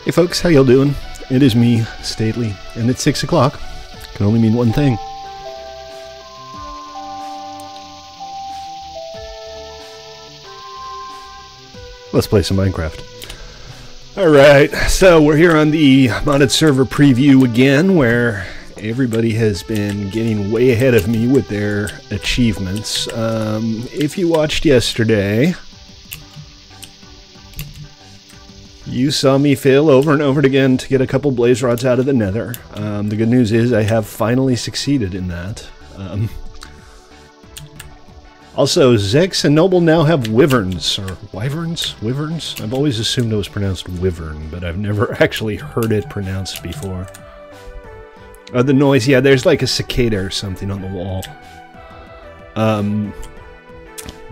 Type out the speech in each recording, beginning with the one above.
Hey folks, how y'all doing? It is me, Stately, and it's 6 o'clock. Can only mean one thing. Let's play some Minecraft. Alright, so we're here on the modded server preview again, where everybody has been getting way ahead of me with their achievements. If you watched yesterday, you saw me fail over and over again to get a couple blaze rods out of the nether. The good news is I have finally succeeded in that. Also, Zex and Noble now have wyverns, or wyverns? Wyverns? I've always assumed it was pronounced wyvern, but I've never actually heard it pronounced before. The noise, yeah, there's like a cicada or something on the wall.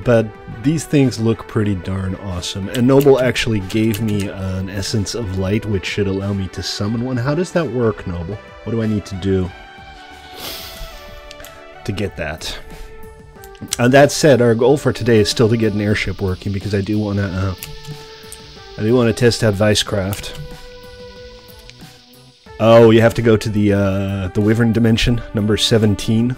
But these things look pretty darn awesome. And Noble actually gave me an essence of light, which should allow me to summon one. How does that work, Noble? What do I need to do to get that? That said, our goal for today is still to get an airship working, because I do want to test out Vicecraft. Oh, you have to go to the Wyvern dimension, number 17.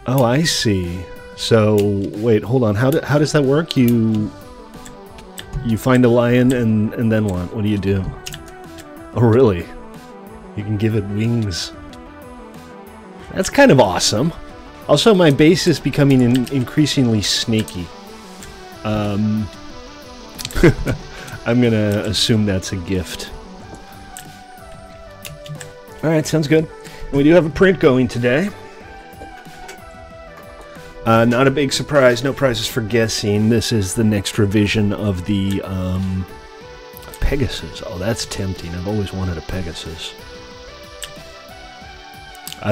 Oh, I see. So, wait, hold on. How does that work? You find a lion and then what? What do you do? Oh, really? You can give it wings. That's kind of awesome. Also, my base is becoming increasingly snaky. I'm gonna assume that's a gift. Alright, sounds good. And we do have a print going today. Not a big surprise, no prizes for guessing. This is the next revision of the Pegasus. Oh, that's tempting. I've always wanted a Pegasus.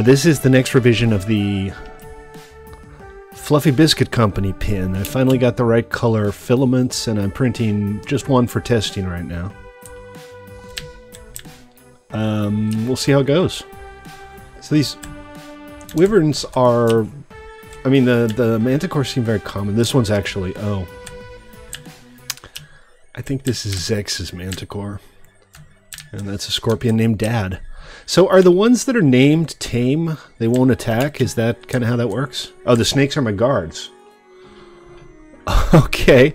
This is the next revision of the Fluffy Biscuit Company pin. I finally got the right color filaments, and I'm printing just one for testing right now. We'll see how it goes. So these wyverns are... I mean, the manticore seem very common. This one's actually... Oh. I think this is Zex's manticore. And that's a scorpion named Dad. So are the ones that are named tame, they won't attack? Is that kind of how that works? Oh, the snakes are my guards. Okay.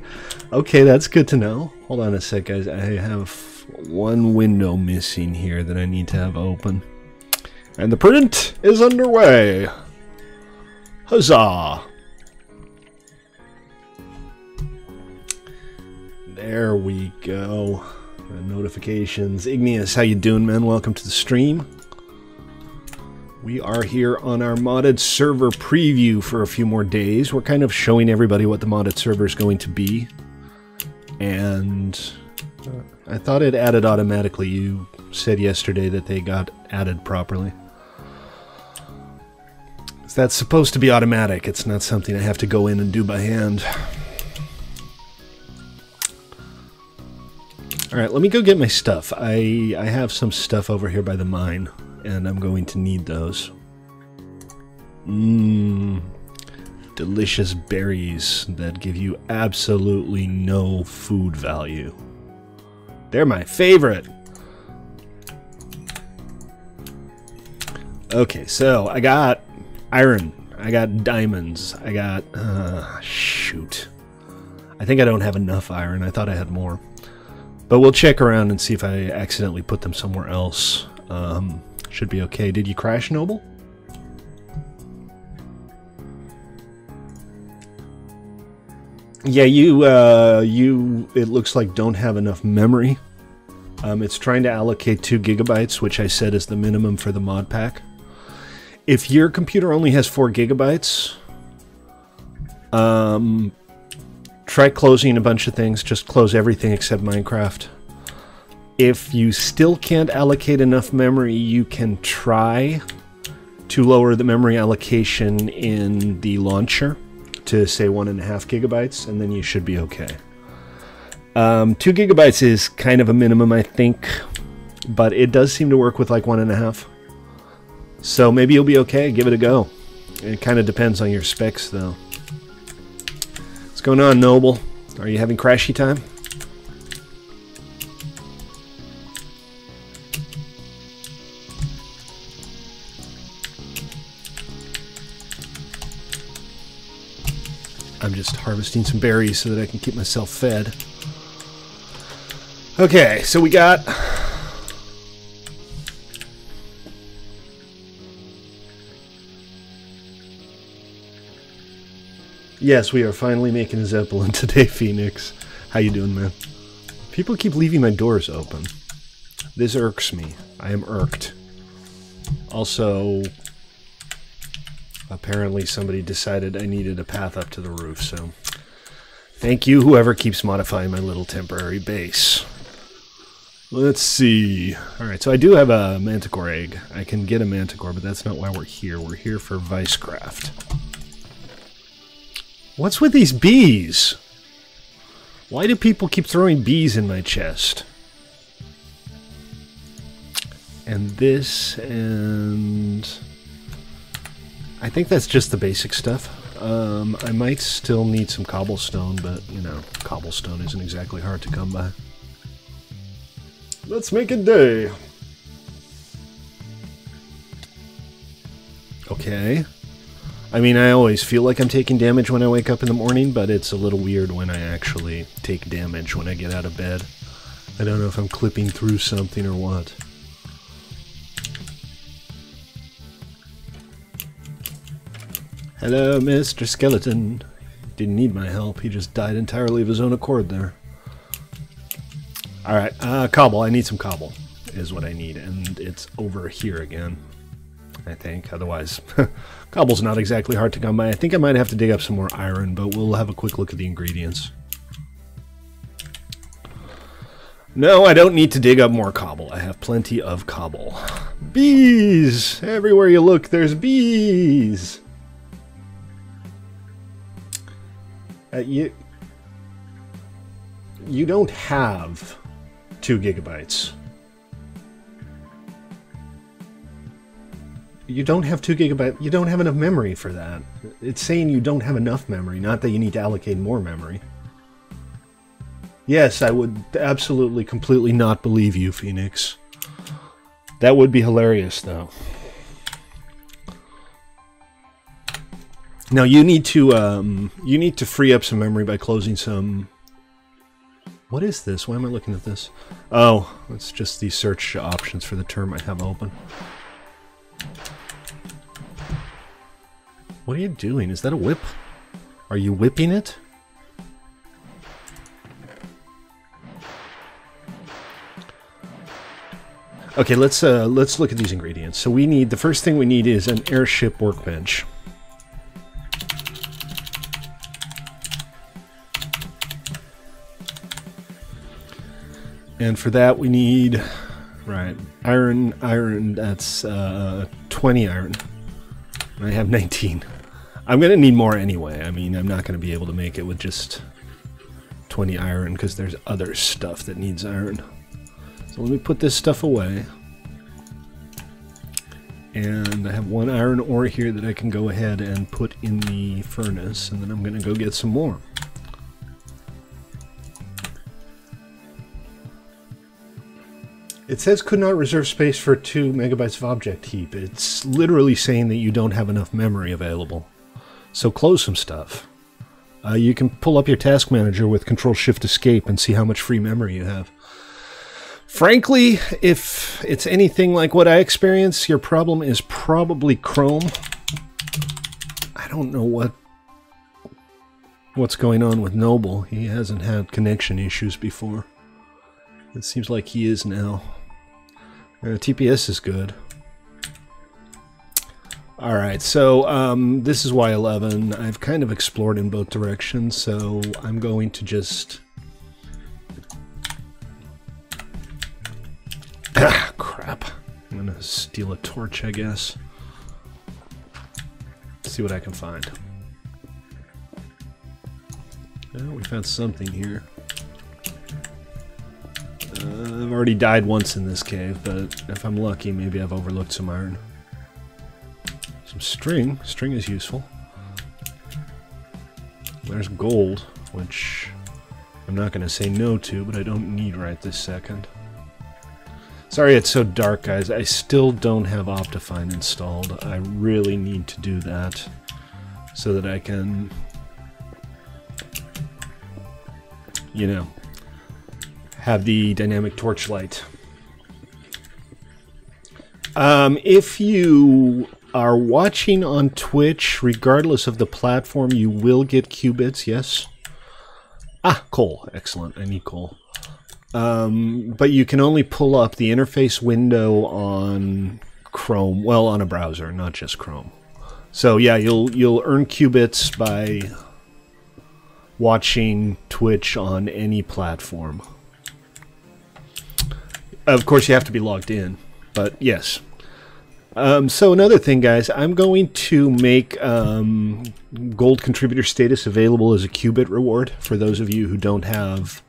Okay, that's good to know. Hold on a sec, guys. I have one window missing here that I need to have open. And the print is underway. Huzzah! There we go. Notifications. Igneous, how you doing, man? Welcome to the stream. We are here on our modded server preview for a few more days. We're kind of showing everybody what the modded server is going to be. And I thought it added automatically. You said yesterday that they got added properly. That's supposed to be automatic. It's not something I have to go in and do by hand. Alright, let me go get my stuff. I have some stuff over here by the mine, and I'm going to need those. Delicious berries that give you absolutely no food value. They're my favorite! Okay, so I got iron, I got diamonds, I got... shoot. I think I don't have enough iron. I thought I had more. But we'll check around and see if I accidentally put them somewhere else. Should be okay. Did you crash, Noble? Yeah, you, it looks like don't have enough memory. It's trying to allocate 2 gigabytes, which I said is the minimum for the mod pack. If your computer only has 4 gigabytes, try closing a bunch of things. Just close everything except Minecraft. If you still can't allocate enough memory, you can try to lower the memory allocation in the launcher to, say, 1.5 gigabytes, and then you should be okay. 2 gigabytes is kind of a minimum, I think, but it does seem to work with like 1.5. So maybe you'll be okay. Give it a go. It kind of depends on your specs, though. What's going on, Noble? Are you having crashy time? I'm just harvesting some berries so that I can keep myself fed. Okay, so we got... Yes, we are finally making a Zeppelin today, Phoenix. How you doing, man? People keep leaving my doors open. This irks me. I am irked. Also, apparently somebody decided I needed a path up to the roof, so... Thank you, whoever keeps modifying my little temporary base. Let's see. Alright, so I do have a manticore egg. I can get a manticore, but that's not why we're here. We're here for Vicecraft. What's with these bees? Why do people keep throwing bees in my chest? And this, and... I think that's just the basic stuff. I might still need some cobblestone, but, you know, cobblestone isn't exactly hard to come by. Let's make it day. Okay. I mean, I always feel like I'm taking damage when I wake up in the morning, but it's a little weird when I actually take damage when I get out of bed. I don't know if I'm clipping through something or what. Hello, Mr. Skeleton. Didn't need my help. He just died entirely of his own accord there. Alright, cobble. I need some cobble, is what I need. And it's over here again, I think. Otherwise, cobble's not exactly hard to come by. I think I might have to dig up some more iron, but we'll have a quick look at the ingredients. No, I don't need to dig up more cobble. I have plenty of cobble. Bees! Everywhere you look, there's bees! You don't have 2 gigabytes. You don't have 2 gigabytes. You don't have enough memory for that. It's saying you don't have enough memory, not that you need to allocate more memory. Yes, I would absolutely, completely not believe you, Phoenix. That would be hilarious, though. Now you need to free up some memory by closing some... What is this? Why am I looking at this? Oh, it's just the search options for the term I have open. What are you doing? Is that a whip? Are you whipping it? Okay, let's look at these ingredients. So we need, the first thing we need is an airship workbench. And for that we need, right, iron, that's 20 iron. I have 19. I'm going to need more anyway. I mean, I'm not going to be able to make it with just 20 iron because there's other stuff that needs iron. So let me put this stuff away. And I have 1 iron ore here that I can go ahead and put in the furnace, and then I'm going to go get some more. It says could not reserve space for 2 megabytes of object heap. It's literally saying that you don't have enough memory available. So close some stuff. You can pull up your task manager with Control-Shift-Escape and see how much free memory you have. Frankly, if it's anything like what I experience, your problem is probably Chrome. I don't know what's going on with Noble. He hasn't had connection issues before. It seems like he is now. TPS is good. Alright, so this is Y11. I've kind of explored in both directions, so I'm going to just... Ah, crap. I'm gonna steal a torch, I guess. See what I can find. Oh, we found something here. I've already died once in this cave, but if I'm lucky, maybe I've overlooked some iron. Some string. String is useful. There's gold, which I'm not going to say no to, but I don't need right this second. Sorry it's so dark, guys. I still don't have Optifine installed. I really need to do that so that I can you know, have the dynamic torchlight. If you are watching on Twitch, regardless of the platform, you will get qubits, yes? Ah, coal. Excellent. I need coal. But you can only pull up the interface window on Chrome. Well, on a browser, not just Chrome. So yeah, you'll earn qubits by watching Twitch on any platform. Of course, you have to be logged in, but yes. So another thing, guys, I'm going to make gold contributor status available as a qubit reward for those of you who don't have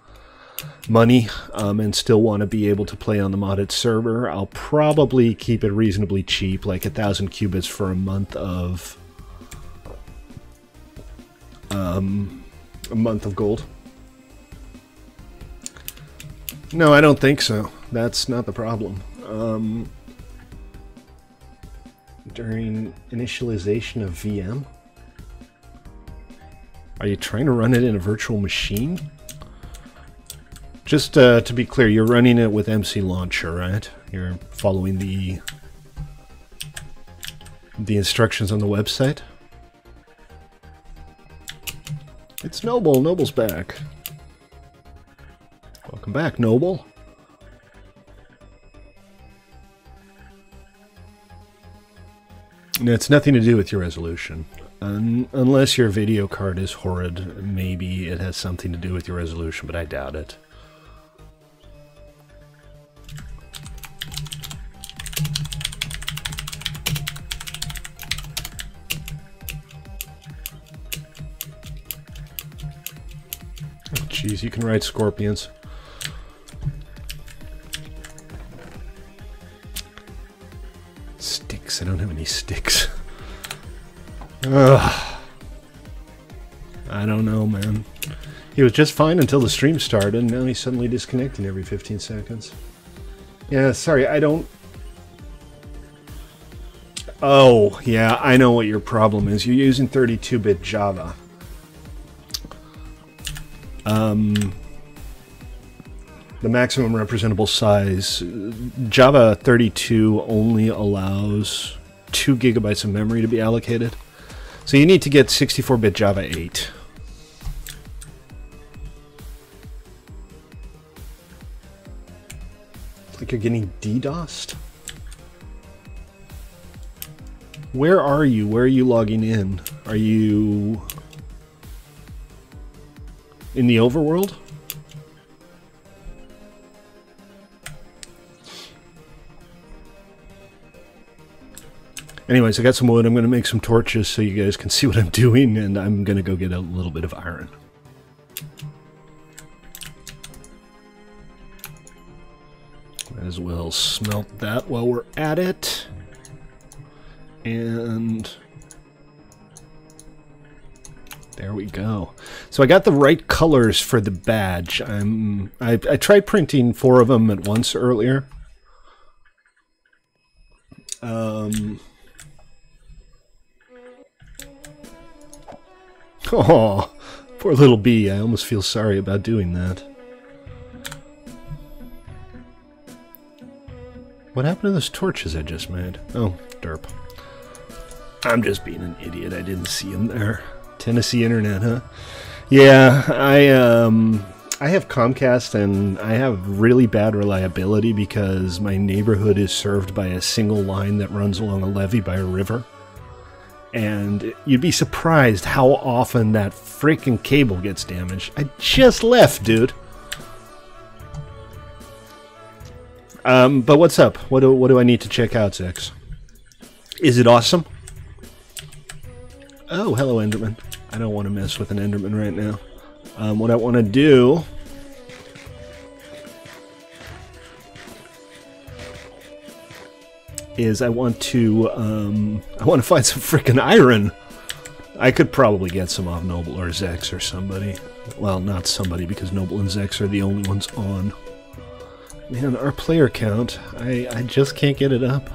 money and still want to be able to play on the modded server. I'll probably keep it reasonably cheap, like 1,000 qubits for a month of gold. No, I don't think so. That's not the problem. During initialization of VM? Are you trying to run it in a virtual machine? Just to be clear, you're running it with MC Launcher, right? You're following the instructions on the website? It's Noble. Noble's back. Welcome back, Noble. No, it's nothing to do with your resolution. Unless your video card is horrid, maybe it has something to do with your resolution, but I doubt it. Oh, jeez, you can write scorpions. Sticks. I don't have any sticks. Ugh. I don't know, man. He was just fine until the stream started, and now he's suddenly disconnecting every 15 seconds. Yeah, sorry, I don't... Oh, yeah, I know what your problem is. You're using 32-bit Java. The maximum representable size, Java 32 only allows 2 gigabytes of memory to be allocated. So you need to get 64-bit Java 8. It's like you're getting DDoSed? Where are you? Where are you logging in? Are you in the overworld? Anyways, I got some wood. I'm going to make some torches so you guys can see what I'm doing, and I'm going to go get a little bit of iron. Might as well smelt that while we're at it. And there we go. So I got the right colors for the badge. I tried printing 4 of them at once earlier. Oh, poor little bee. I almost feel sorry about doing that. What happened to those torches I just made? Oh, derp. I'm just being an idiot. I didn't see him there. Tennessee internet, huh? Yeah, I have Comcast, and I have really bad reliability because my neighborhood is served by a single line that runs along a levee by a river. And you'd be surprised how often that freaking cable gets damaged. I just left, dude. But what's up? What do I need to check out, Zex? Is it awesome? Oh, hello, Enderman. I don't want to mess with an Enderman right now. What I want to do... is I want to find some frickin' iron. I could probably get some off Noble or Zex or somebody. Well, not somebody, because Noble and Zex are the only ones on. Man, our player count, I just can't get it up.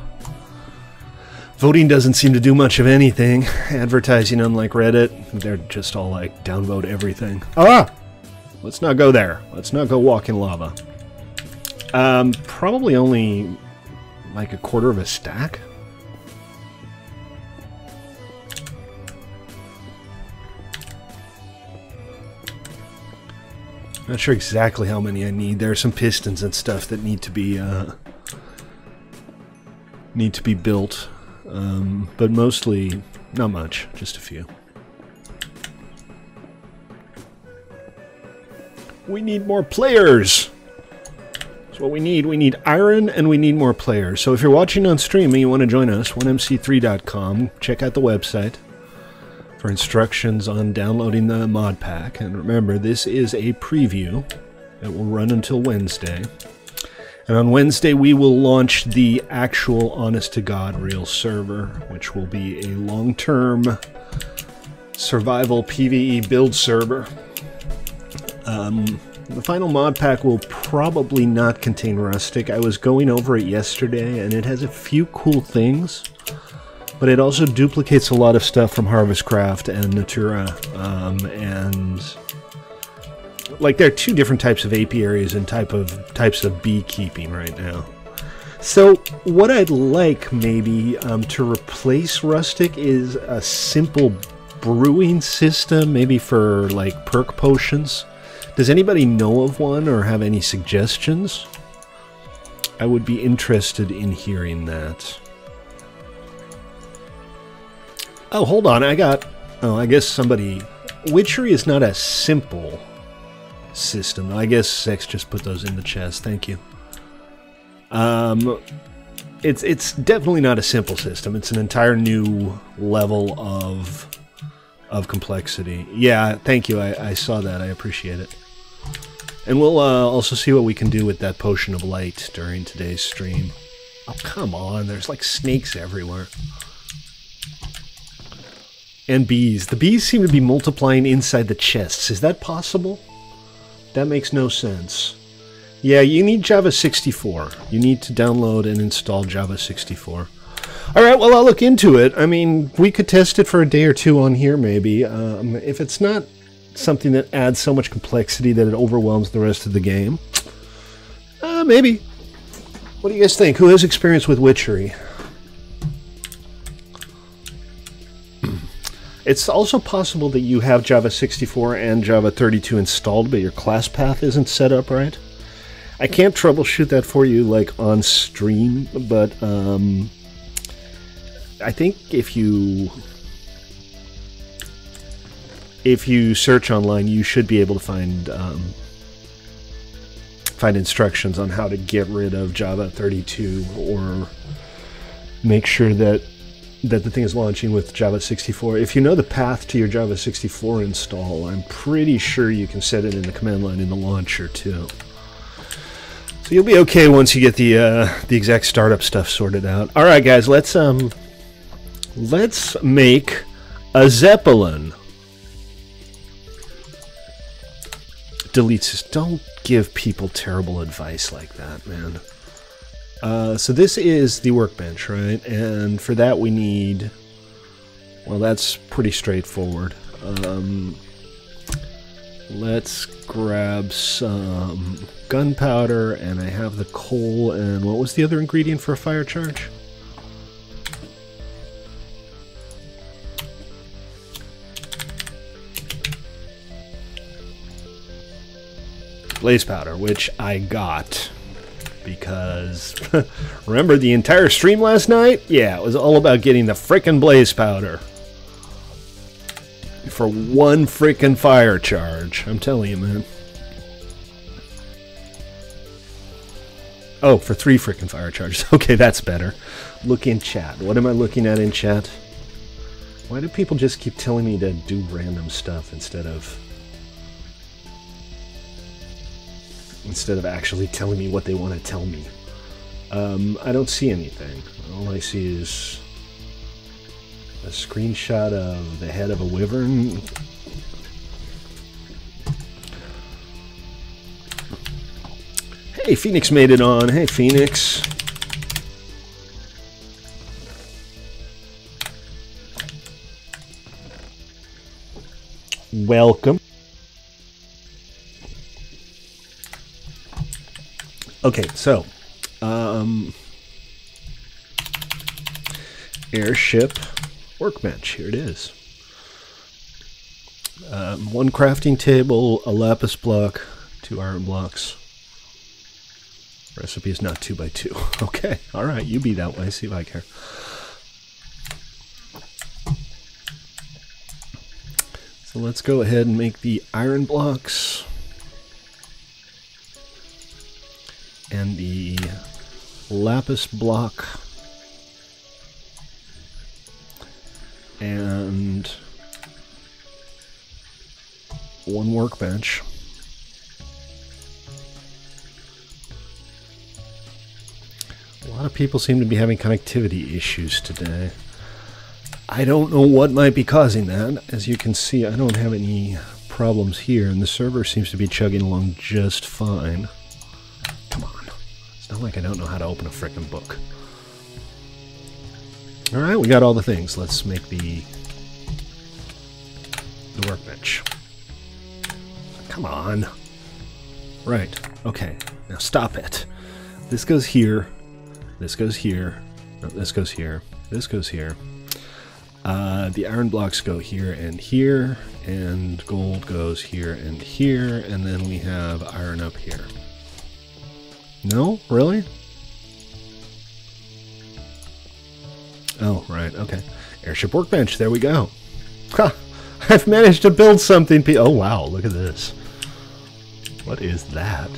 Voting doesn't seem to do much of anything. Advertising, unlike Reddit, they're just all like, downvote everything. Ah! Let's not go there. Let's not go walk in lava. Probably only like a quarter of a stack. Not sure exactly how many I need. There are some pistons and stuff that need to be built, but mostly not much, just a few. We need more players. That's what we need. We need iron and we need more players. So if you're watching on stream and you want to join us, 1mc3.com. Check out the website for instructions on downloading the mod pack. And remember, this is a preview that will run until Wednesday. And on Wednesday, we will launch the actual honest-to-God real server, which will be a long-term survival PvE build server. The final mod pack will probably not contain Rustic. I was going over it yesterday, and it has a few cool things. But it also duplicates a lot of stuff from Harvestcraft and Natura, and like there are two different types of apiaries and types of beekeeping right now. So what I'd like maybe to replace Rustic is a simple brewing system, maybe for like perk potions. Does anybody know of one or have any suggestions? I would be interested in hearing that. Oh, hold on, I guess somebody... Witchery is not a simple system. I guess Sex just put those in the chest, thank you. It's definitely not a simple system. It's an entire new level of complexity. Yeah, thank you, I saw that, I appreciate it. And we'll also see what we can do with that potion of light during today's stream. Oh, come on, there's like snakes everywhere. And bees. The bees seem to be multiplying inside the chests. Is that possible? That makes no sense. Yeah, you need Java 64. You need to download and install Java 64. Alright, well, I'll look into it. I mean, we could test it for a day or two on here, maybe. If it's not something that adds so much complexity that it overwhelms the rest of the game, maybe. What do you guys think? Who has experience with Witchery? It's also possible that you have Java 64 and Java 32 installed, but your class path isn't set up right. I can't troubleshoot that for you, like, on stream, but, I think if you search online, you should be able to find instructions on how to get rid of Java 32, or make sure that the thing is launching with Java 64. If you know the path to your Java 64 install, I'm pretty sure you can set it in the command line in the launcher too. So you'll be okay once you get the exact startup stuff sorted out. All right, guys, let's make a Zeppelin. Deletes this. Don't give people terrible advice like that, man. So this is the workbench, right? And for that we need... Well, that's pretty straightforward. Let's grab some gunpowder, and I have the coal, and what was the other ingredient for a fire charge? Blaze powder, which I got. Because, remember the entire stream last night? Yeah, it was all about getting the frickin' blaze powder. For one frickin' fire charge. I'm telling you, man. Oh, for 3 frickin' fire charges. Okay, that's better. Look in chat. What am I looking at in chat? Why do people just keep telling me to do random stuff instead of actually telling me what they want to tell me? I don't see anything. All I see is a screenshot of the head of a wyvern. Hey, Phoenix made it on. Hey, Phoenix. Welcome. Okay, so airship workbench. Here it is. One crafting table, a lapis block, 2 iron blocks. Recipe is not 2 by 2. Okay, all right, you be that way. See if I care. So let's go ahead and make the iron blocks and the lapis block and 1 workbench. A lot of people seem to be having connectivity issues today. I don't know what might be causing that. As you can see, I don't have any problems here, and the server seems to be chugging along just fine. Come on. It's not like I don't know how to open a frickin' book. Alright, we got all the things. Let's make the workbench. Come on. Right. Okay. Now stop it. This goes here. This goes here. No, this goes here. This goes here. The iron blocks go here, and gold goes here, and then we have iron up here. No? Really? Oh, right, okay. Airship workbench, there we go. Ha! I've managed to build something. Oh, wow, look at this. What is that?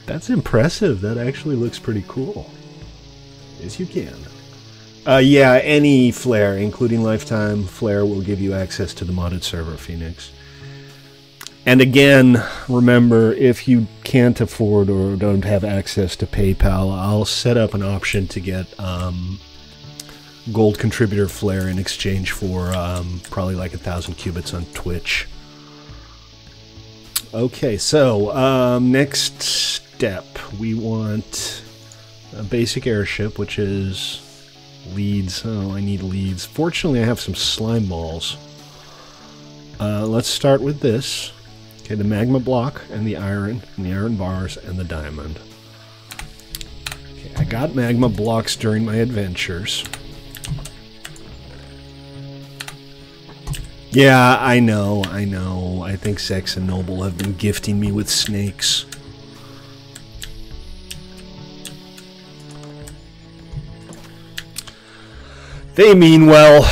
That's impressive. That actually looks pretty cool. As you can. Yeah, any flare, including lifetime flare, will give you access to the modded server, Phoenix. And again, remember, if you can't afford or don't have access to PayPal, I'll set up an option to get gold contributor flare in exchange for probably like 1,000 qubits on Twitch. Okay, so next step, we want a basic airship, which is leads. Oh, I need leads. Fortunately, I have some slime balls. Let's start with this. Okay, the magma block and the iron bars and the diamond. Okay, I got magma blocks during my adventures. Yeah, I know. I think Sex and Noble have been gifting me with snakes. They mean well,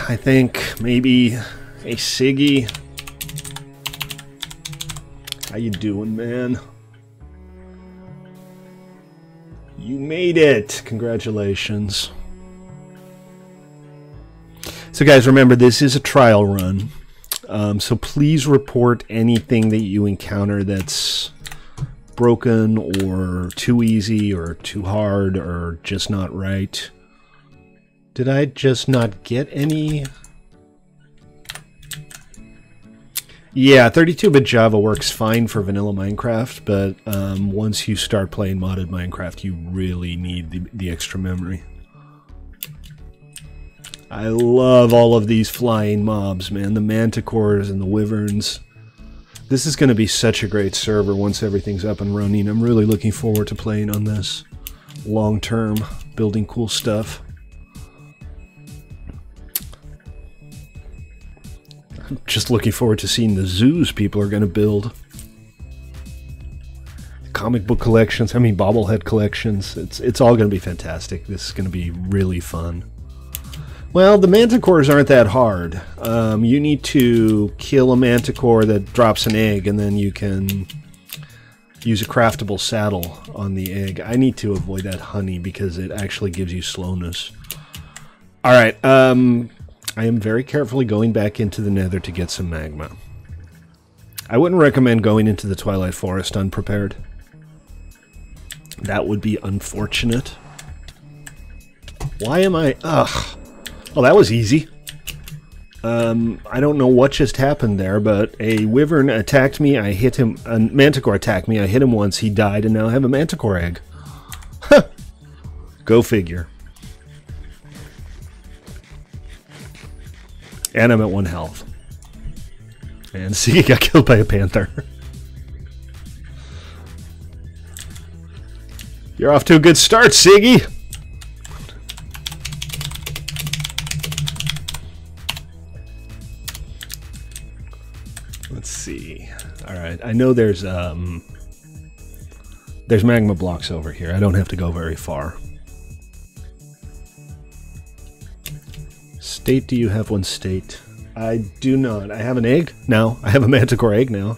I think. Maybe. Hey, Siggy. How you doing, man? You made it! Congratulations. So guys, remember, this is a trial run. So please report anything that you encounter that's broken or too easy or too hard or just not right. Did I just not get any? Yeah, 32-bit Java works fine for vanilla Minecraft, but once you start playing modded Minecraft, you really need the extra memory. I love all of these flying mobs, man. The manticores and the wyverns. This is going to be such a great server once everything's up and running. I'm really looking forward to playing on this long term, building cool stuff. I'm just looking forward to seeing the zoos people are going to build. Comic book collections, I mean bobblehead collections. It's all going to be fantastic. This is going to be really fun. Well, the manticores aren't that hard. You need to kill a manticore that drops an egg, and then you can use a craftable saddle on the egg. I need to avoid that honey because it actually gives you slowness. Alright, I am very carefully going back into the nether to get some magma. I wouldn't recommend going into the Twilight Forest unprepared. That would be unfortunate. Why am I... Ugh. Well, that was easy. I don't know what just happened there, but a wyvern attacked me, I hit him, a manticore attacked me, I hit him once, he died, and now I have a manticore egg. Huh. Go figure. And I'm at 1 health. And see, he got killed by a panther. You're off to a good start, Siggy. Let's see. All right, I know there's magma blocks over here. I don't have to go very far. State, do you have one state? I do not. I have an egg now. I have a manticore egg now.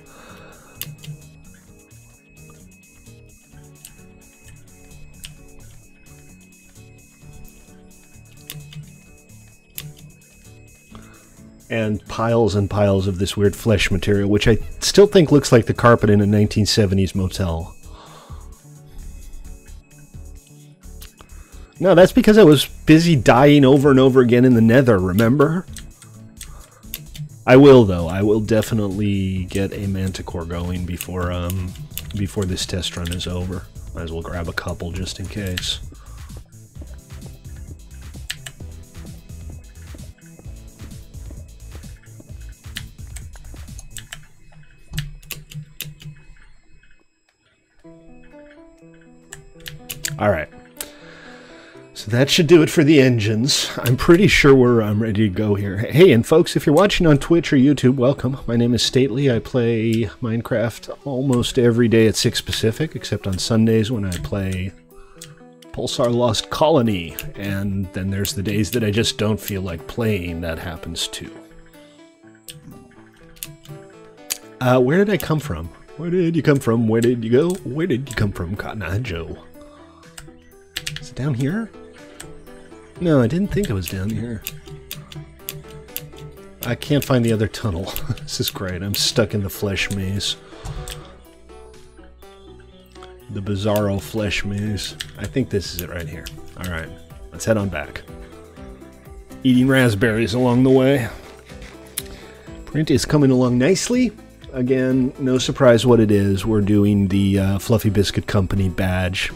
And piles of this weird flesh material, which I still think looks like the carpet in a 1970s motel. No, that's because I was busy dying over and over again in the nether, remember? I will, though. I will definitely get a manticore going before this test run is over. Might as well grab a couple just in case. All right. So that should do it for the engines. I'm pretty sure I'm ready to go here. Hey, and folks, if you're watching on Twitch or YouTube, welcome. My name is Stately. I play Minecraft almost every day at 6 Pacific, except on Sundays when I play Pulsar Lost Colony. And then there's the days that I just don't feel like playing. That happens too. Where did I come from? Where did you come from? Where did you go? Where did you come from, Cotton Eye Joe? Is it down here? No, I didn't think it was down here. I can't find the other tunnel. This is great. I'm stuck in the flesh maze. The bizarro flesh maze. I think this is it right here. Alright, let's head on back. Eating raspberries along the way. Print is coming along nicely. Again, no surprise what it is. We're doing the Fluffy Biscuit Company badge.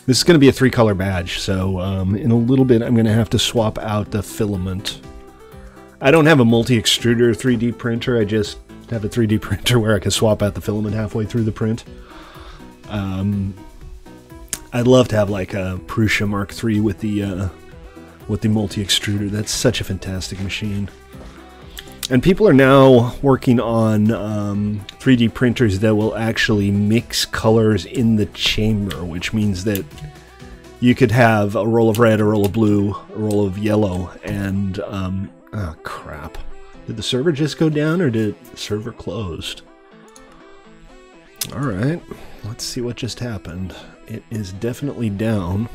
This is going to be a 3-color badge, so in a little bit I'm going to have to swap out the filament. I don't have a multi-extruder 3D printer, I just have a 3D printer where I can swap out the filament halfway through the print. I'd love to have like a Prusa Mark III with the multi-extruder. That's such a fantastic machine. And people are now working on 3D printers that will actually mix colors in the chamber, which means that you could have a roll of red, a roll of blue, a roll of yellow, and, oh crap. Did the server just go down, or did the server closed? Alright, let's see what just happened. It is definitely down.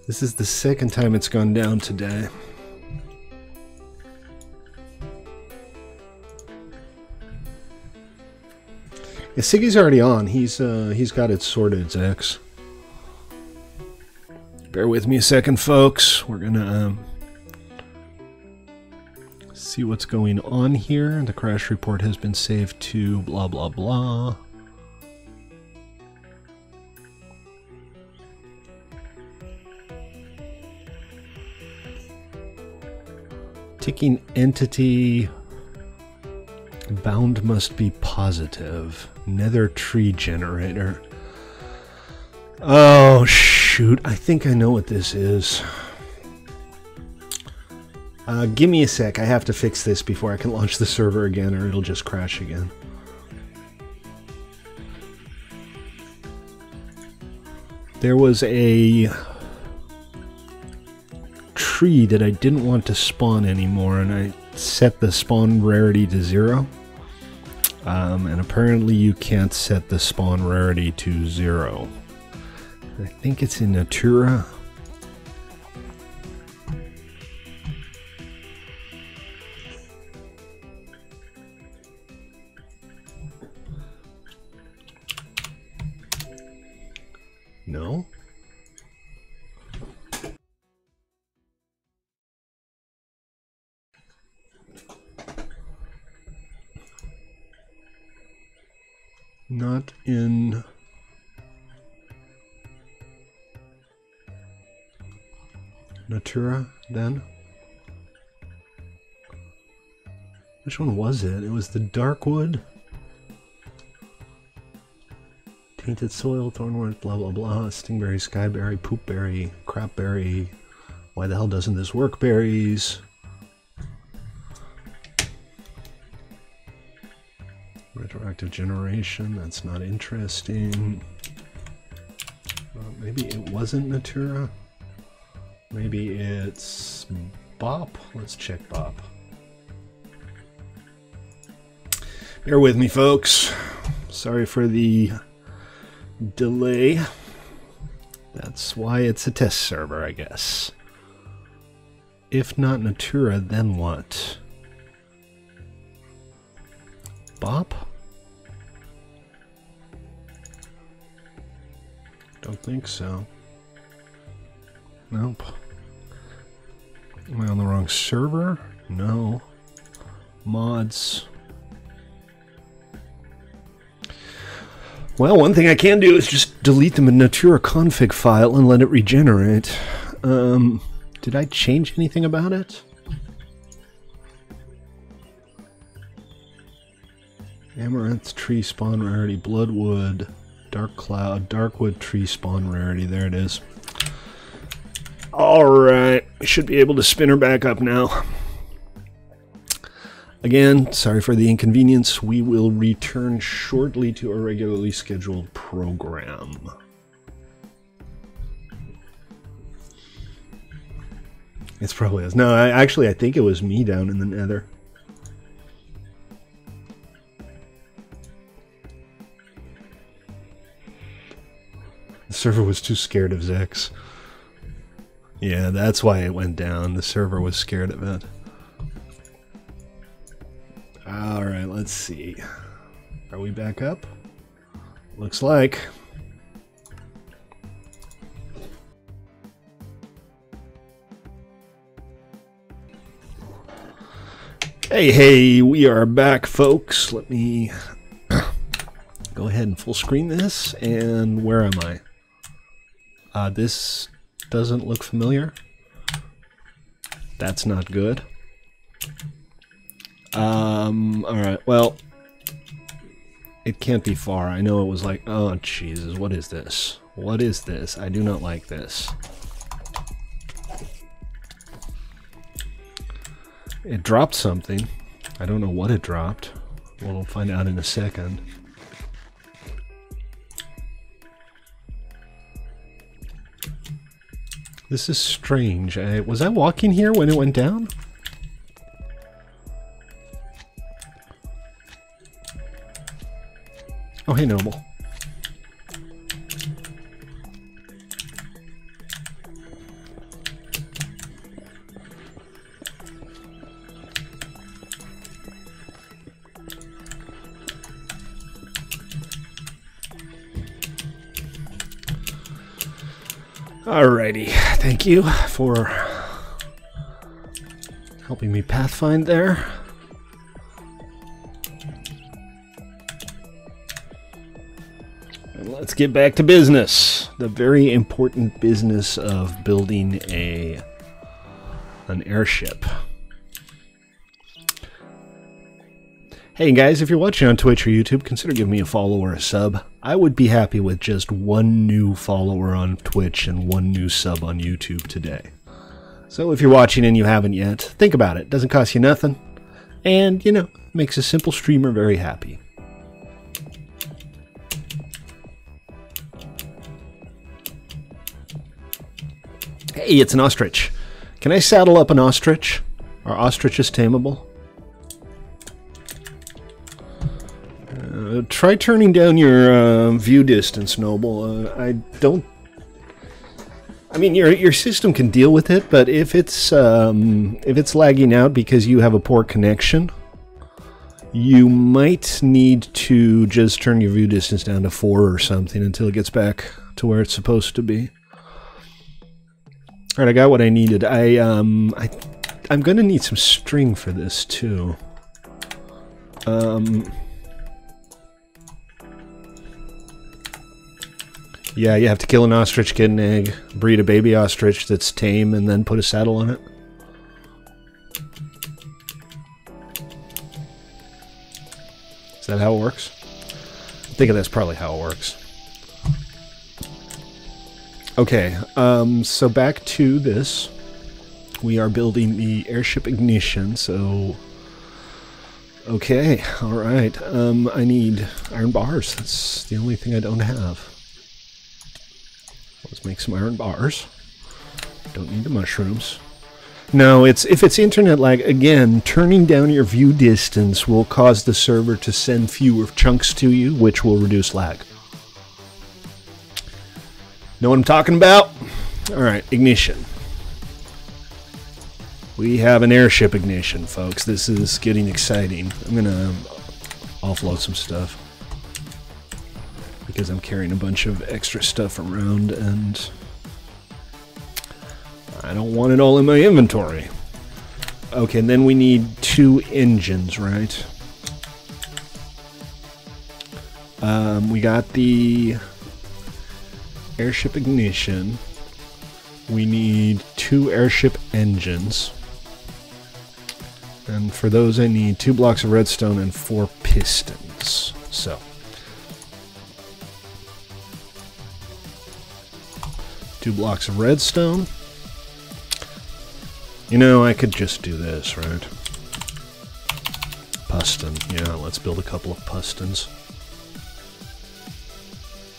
This is the second time it's gone down today. Yeah, Siggy's already on. He's got it sorted, Zex. Bear with me a second, folks. We're gonna see what's going on here. The crash report has been saved to blah blah blah. Ticking entity. Bound must be positive. Nether tree generator. Oh, shoot. I think I know what this is. Give me a sec. I have to fix this before I can launch the server again, or it'll just crash again. There was a tree that I didn't want to spawn anymore, and I set the spawn rarity to 0. And apparently you can't set the spawn rarity to 0. I think it's in Natura. No? Not in Natura, then? Which one was it? It was the Darkwood? Tainted soil, thornwort, blah blah blah, stingberry, skyberry, poopberry, crapberry. Why the hell doesn't this work? Berries. Retroactive generation, that's not interesting. Maybe it wasn't Natura. Maybe it's Bop. Let's check Bop. Bear with me, folks. Sorry for the delay. That's why it's a test server, I guess. If not Natura, then what? Bop? Don't think so. Nope. Am I on the wrong server? No. Mods. Well, one thing I can do is just delete the Natura config file and let it regenerate. Did I change anything about it? Amaranth tree spawn rarity, bloodwood, dark cloud, darkwood tree spawn rarity. There it is. Alright, we should be able to spin her back up now. Again, sorry for the inconvenience. We will return shortly to a regularly scheduled program. It's probably us. No, I think it was me down in the nether. The server was too scared of Zex. Yeah, that's why it went down. The server was scared of it. Alright, let's see. Are we back up? Looks like. Hey, we are back, folks. Let me go ahead and full screen this. And where am I? This doesn't look familiar. That's not good. Alright, well, it can't be far. I know it was like, oh, Jesus, what is this? What is this? I do not like this. It dropped something. I don't know what it dropped. We'll find out in a second. This is strange. Was I walking here when it went down? Oh, hey, Noble. Alrighty, thank you for helping me pathfind there. And let's get back to business. The very important business of building an airship. Hey guys, if you're watching on Twitch or YouTube, consider giving me a follow or a sub. I would be happy with just one new follower on Twitch and one new sub on YouTube today. So if you're watching and you haven't yet, think about it. Doesn't cost you nothing. And, you know, makes a simple streamer very happy. Hey, it's an ostrich. Can I saddle up an ostrich? Are ostriches tameable? Try turning down your view distance, Noble. I mean, your system can deal with it, but if it's lagging out because you have a poor connection, you might need to just turn your view distance down to 4 or something until it gets back to where it's supposed to be. All right, I got what I needed. I'm gonna need some string for this too. Yeah, you have to kill an ostrich, get an egg, breed a baby ostrich that's tame, and then put a saddle on it. Is that how it works? I think that's probably how it works. Okay, so back to this. We are building the airship ignition, so... Okay, alright. I need iron bars. That's the only thing I don't have. Let's make some iron bars. Don't need the mushrooms. No, if it's internet lag, again, turning down your view distance will cause the server to send fewer chunks to you, which will reduce lag. Know what I'm talking about? Alright, ignition. We have an airship ignition, folks. This is getting exciting. I'm gonna offload some stuff because I'm carrying a bunch of extra stuff around and I don't want it all in my inventory. Okay, and then we need 2 engines, right? We got the airship ignition. We need 2 airship engines. And for those I need 2 blocks of redstone and 4 pistons. So 2 blocks of redstone. You know, I could just do this, right? Piston. Yeah, let's build a couple of pistons.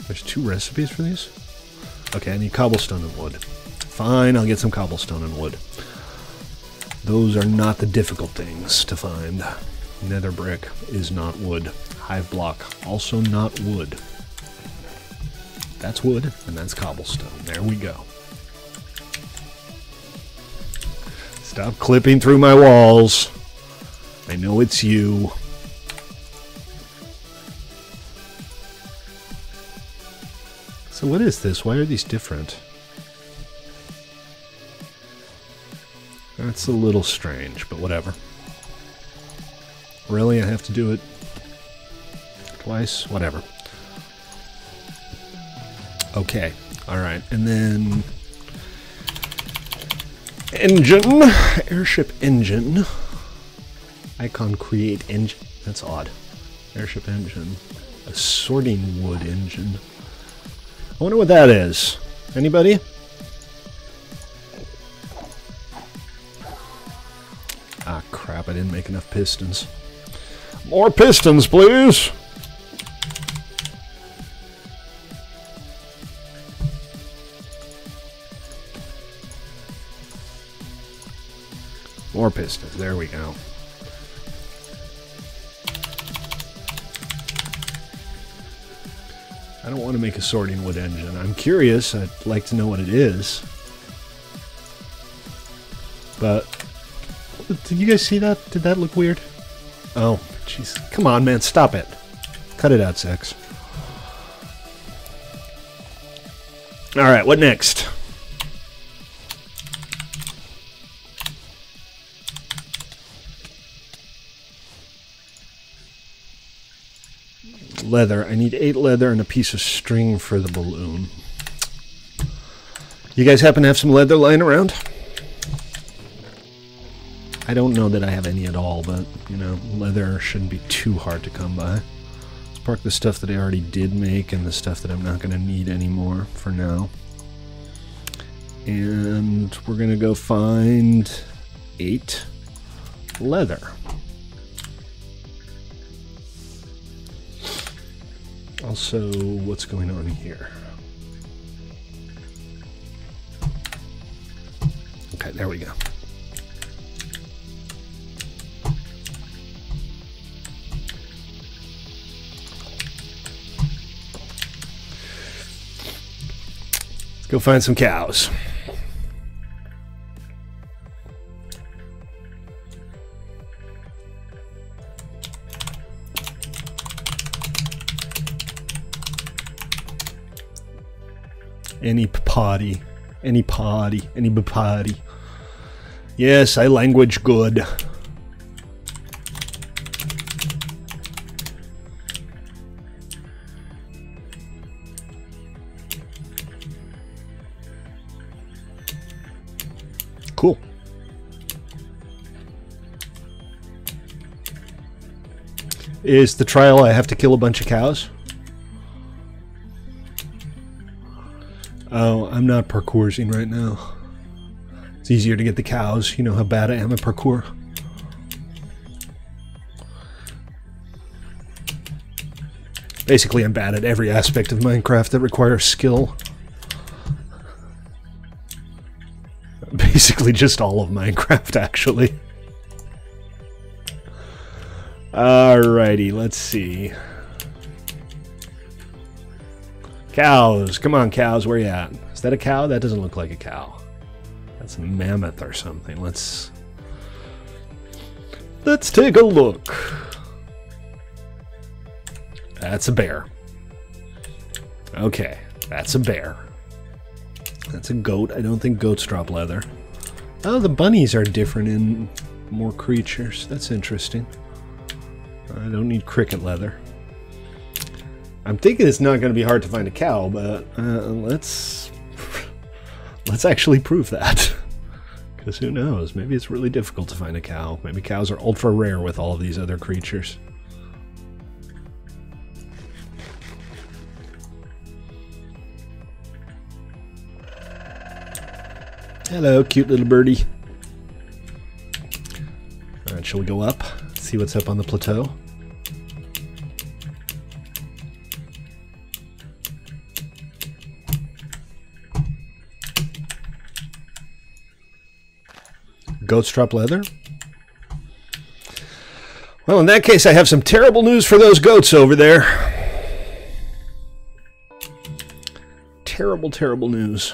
There's 2 recipes for these? Okay, I need cobblestone and wood. Fine, I'll get some cobblestone and wood. Those are not the difficult things to find. Nether brick is not wood. Hive block, also not wood. That's wood, and that's cobblestone. There we go. Stop clipping through my walls. I know it's you. So what is this? Why are these different? That's a little strange, but whatever. Really? I have to do it twice? Whatever. Okay. Alright. And then... engine. Airship engine. Icon create engine. That's odd. Airship engine. A sorting wood engine. I wonder what that is. Anybody? Ah, crap. I didn't make enough pistons. More pistons, please! More pistons. There we go. I don't want to make a sorting wood engine. I'm curious. I'd like to know what it is. But... did you guys see that? Did that look weird? Oh, jeez. Come on, man. Stop it. Cut it out, Sex. Alright, what next? Leather. I need 8 leather and a piece of string for the balloon. You guys happen to have some leather lying around? I don't know that I have any at all, but, you know, leather shouldn't be too hard to come by. Let's park the stuff that I already did make and the stuff that I'm not going to need anymore for now. And we're going to go find 8 leather. Also, what's going on here? Okay, there we go. Let's go find some cows. Any potty. Any potty. Any potty. Yes, I language good. Cool. Is the trial I have to kill a bunch of cows? Oh, I'm not parkoursing right now. It's easier to get the cows. You know how bad I am at parkour. Basically, I'm bad at every aspect of Minecraft that requires skill. Basically just all of Minecraft, actually. Alrighty, let's see. Cows. Come on, cows. Where you at? Is that a cow? That doesn't look like a cow. That's a mammoth or something. Let's take a look. That's a bear. Okay, that's a bear. That's a goat. I don't think goats drop leather. Oh, the bunnies are different in more creatures. That's interesting. I don't need cricket leather. I'm thinking it's not going to be hard to find a cow, but let's actually prove that. Because who knows? Maybe it's really difficult to find a cow. Maybe cows are ultra rare with all of these other creatures. Hello, cute little birdie. Alright, shall we go up? See what's up on the plateau? Goats drop leather? Well, in that case, I have some terrible news for those goats over there. Terrible, terrible news.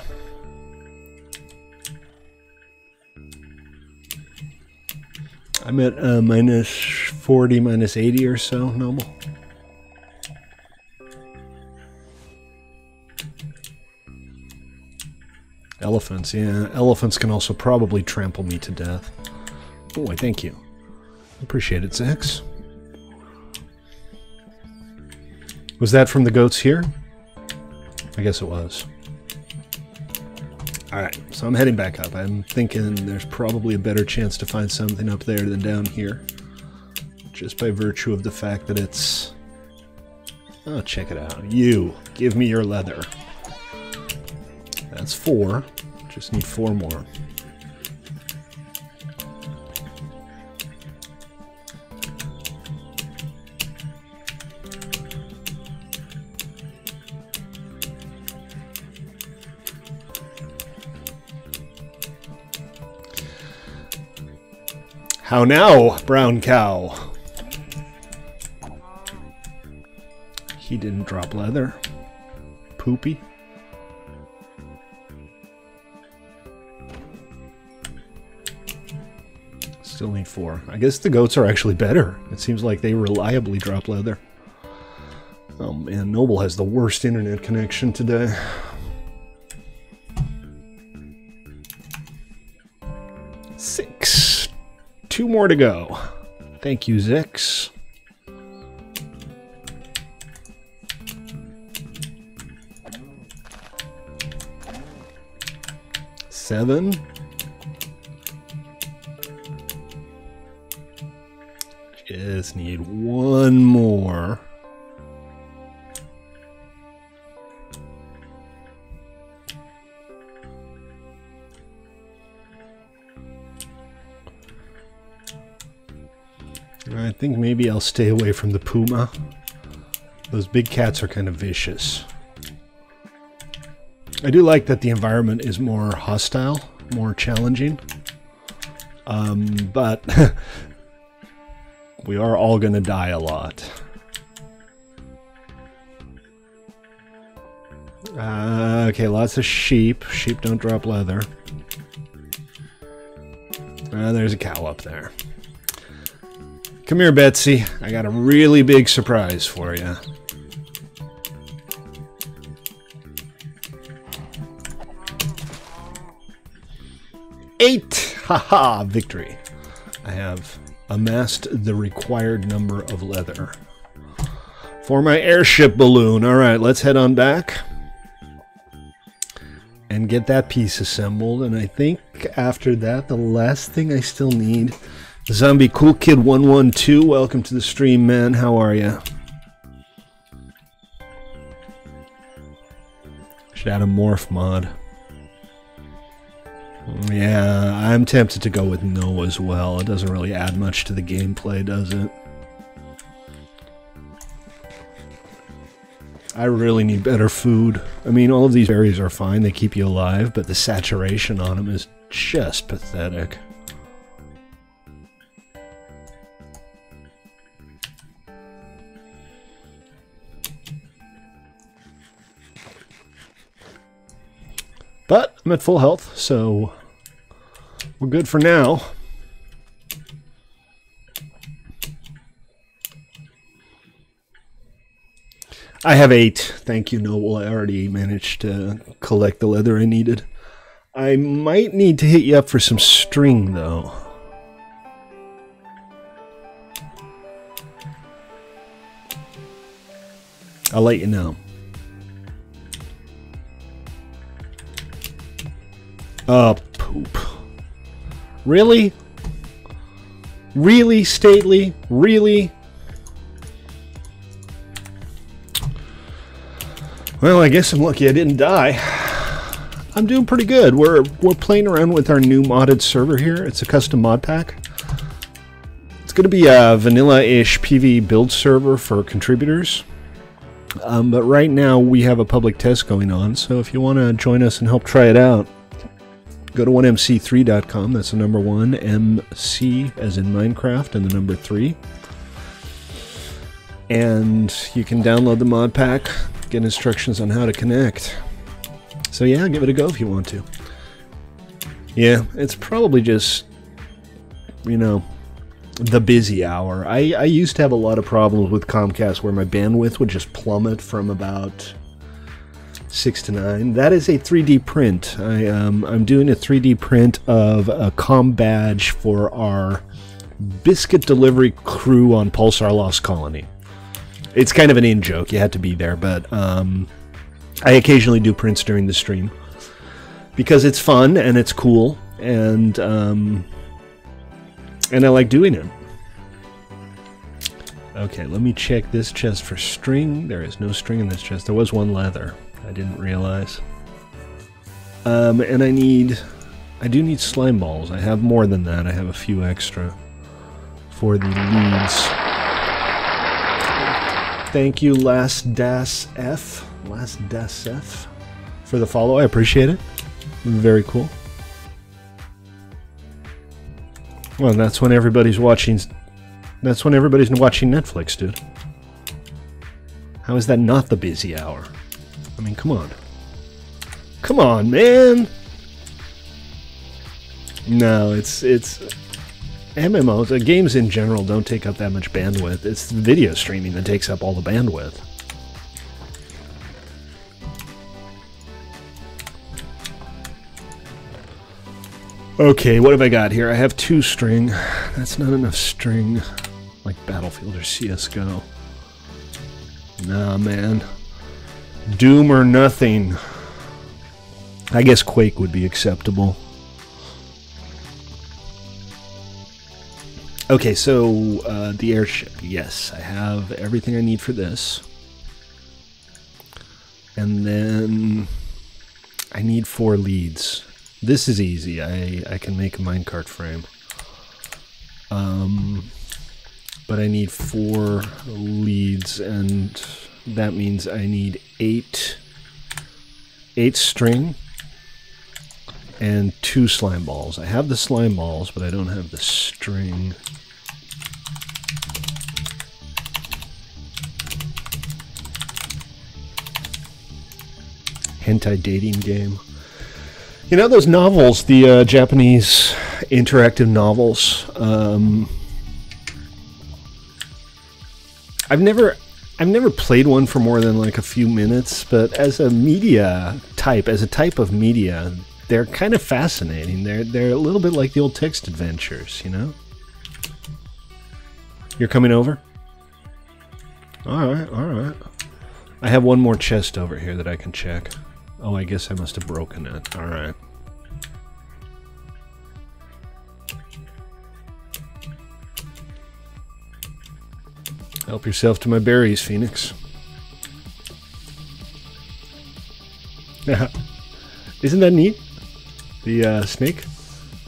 I'm at minus 40, minus 80 or so, Noble. Elephants, yeah. Elephants can also probably trample me to death. Boy, thank you. Appreciate it, Zex. Was that from the goats here? I guess it was. Alright, so I'm heading back up. I'm thinking there's probably a better chance to find something up there than down here. Just by virtue of the fact that it's... Oh, check it out. You, give me your leather. That's 4. Just need 4 more. How now, brown cow? He didn't drop leather. Poopy. Still need 4. I guess the goats are actually better. It seems like they reliably drop leather. Oh man, Noble has the worst internet connection today. Six. 2 more to go. Thank you, Zex. Seven. Just need 1 more. I think maybe I'll stay away from the puma. Those big cats are kind of vicious. I do like that the environment is more hostile, more challenging. But we are all going to die a lot. Okay, lots of sheep. Sheep don't drop leather. There's a cow up there. Come here, Betsy. I got a really big surprise for you. Eight! Haha! Victory. I have amassed the required number of leather for my airship balloon. Alright, let's head on back and get that piece assembled. And I think after that, the last thing I still need... Zombie Cool Kid 112, welcome to the stream, man. How are you? Should add a morph mod. Yeah, I'm tempted to go with no as well. It doesn't really add much to the gameplay, does it? I really need better food. I mean, all of these berries are fine, they keep you alive, but the saturation on them is just pathetic. But I'm at full health, so we're good for now. I have 8. Thank you, Noble. I already managed to collect the leather I needed. I might need to hit you up for some string, though. I'll let you know. Oh, poop. Really? Really, Stately? Really? Well, I guess I'm lucky I didn't die. I'm doing pretty good. We're playing around with our new modded server here. It's a custom mod pack. It's going to be a vanilla-ish PvE build server for contributors. But right now we have a public test going on, so if you want to join us and help try it out, go to 1mc3.com. That's the number 1, MC as in Minecraft, and the number 3. And you can download the mod pack, get instructions on how to connect. So yeah, give it a go if you want to. Yeah, it's probably just, you know, the busy hour. I used to have a lot of problems with Comcast where my bandwidth would just plummet from about 6 to 9. That is a 3D print. I'm doing a 3D print of a comm badge for our biscuit delivery crew on Pulsar Lost Colony. It's kind of an in-joke, you had to be there, but I occasionally do prints during the stream because it's fun and it's cool, and I like doing it. Okay, let me check this chest for string. There is no string in this chest. There was one leather. I didn't realize. And I do need slime balls. I have more than that. I have a few extra for the leads. Thank you, Last Das F, for the follow. I appreciate it. Very cool. Well, that's when everybody's watching. That's when everybody's watching Netflix, dude. How is that not the busy hour? I mean, come on. Come on, man. No, it's MMOs. Games in general don't take up that much bandwidth. It's video streaming that takes up all the bandwidth. Okay, what have I got here? I have 2 string. That's not enough string. Like Battlefield or CSGO. Nah, man. Doom or nothing. I guess Quake would be acceptable. Okay, so the airship. Yes, I have everything I need for this. And then I need 4 leads. This is easy. I can make a minecart frame. But I need 4 leads, and that means I need 8 string and 2 slime balls. I have the slime balls, but I don't have the string. Hentai dating game. You know those novels, the Japanese interactive novels? I've never played one for more than like a few minutes, but as a type of media, they're kind of fascinating. They're a little bit like the old text adventures, you know? You're coming over? Alright, alright. I have one more chest over here that I can check. Oh, I guess I must have broken it. Alright. Help yourself to my berries, Phoenix. Isn't that neat? The snake?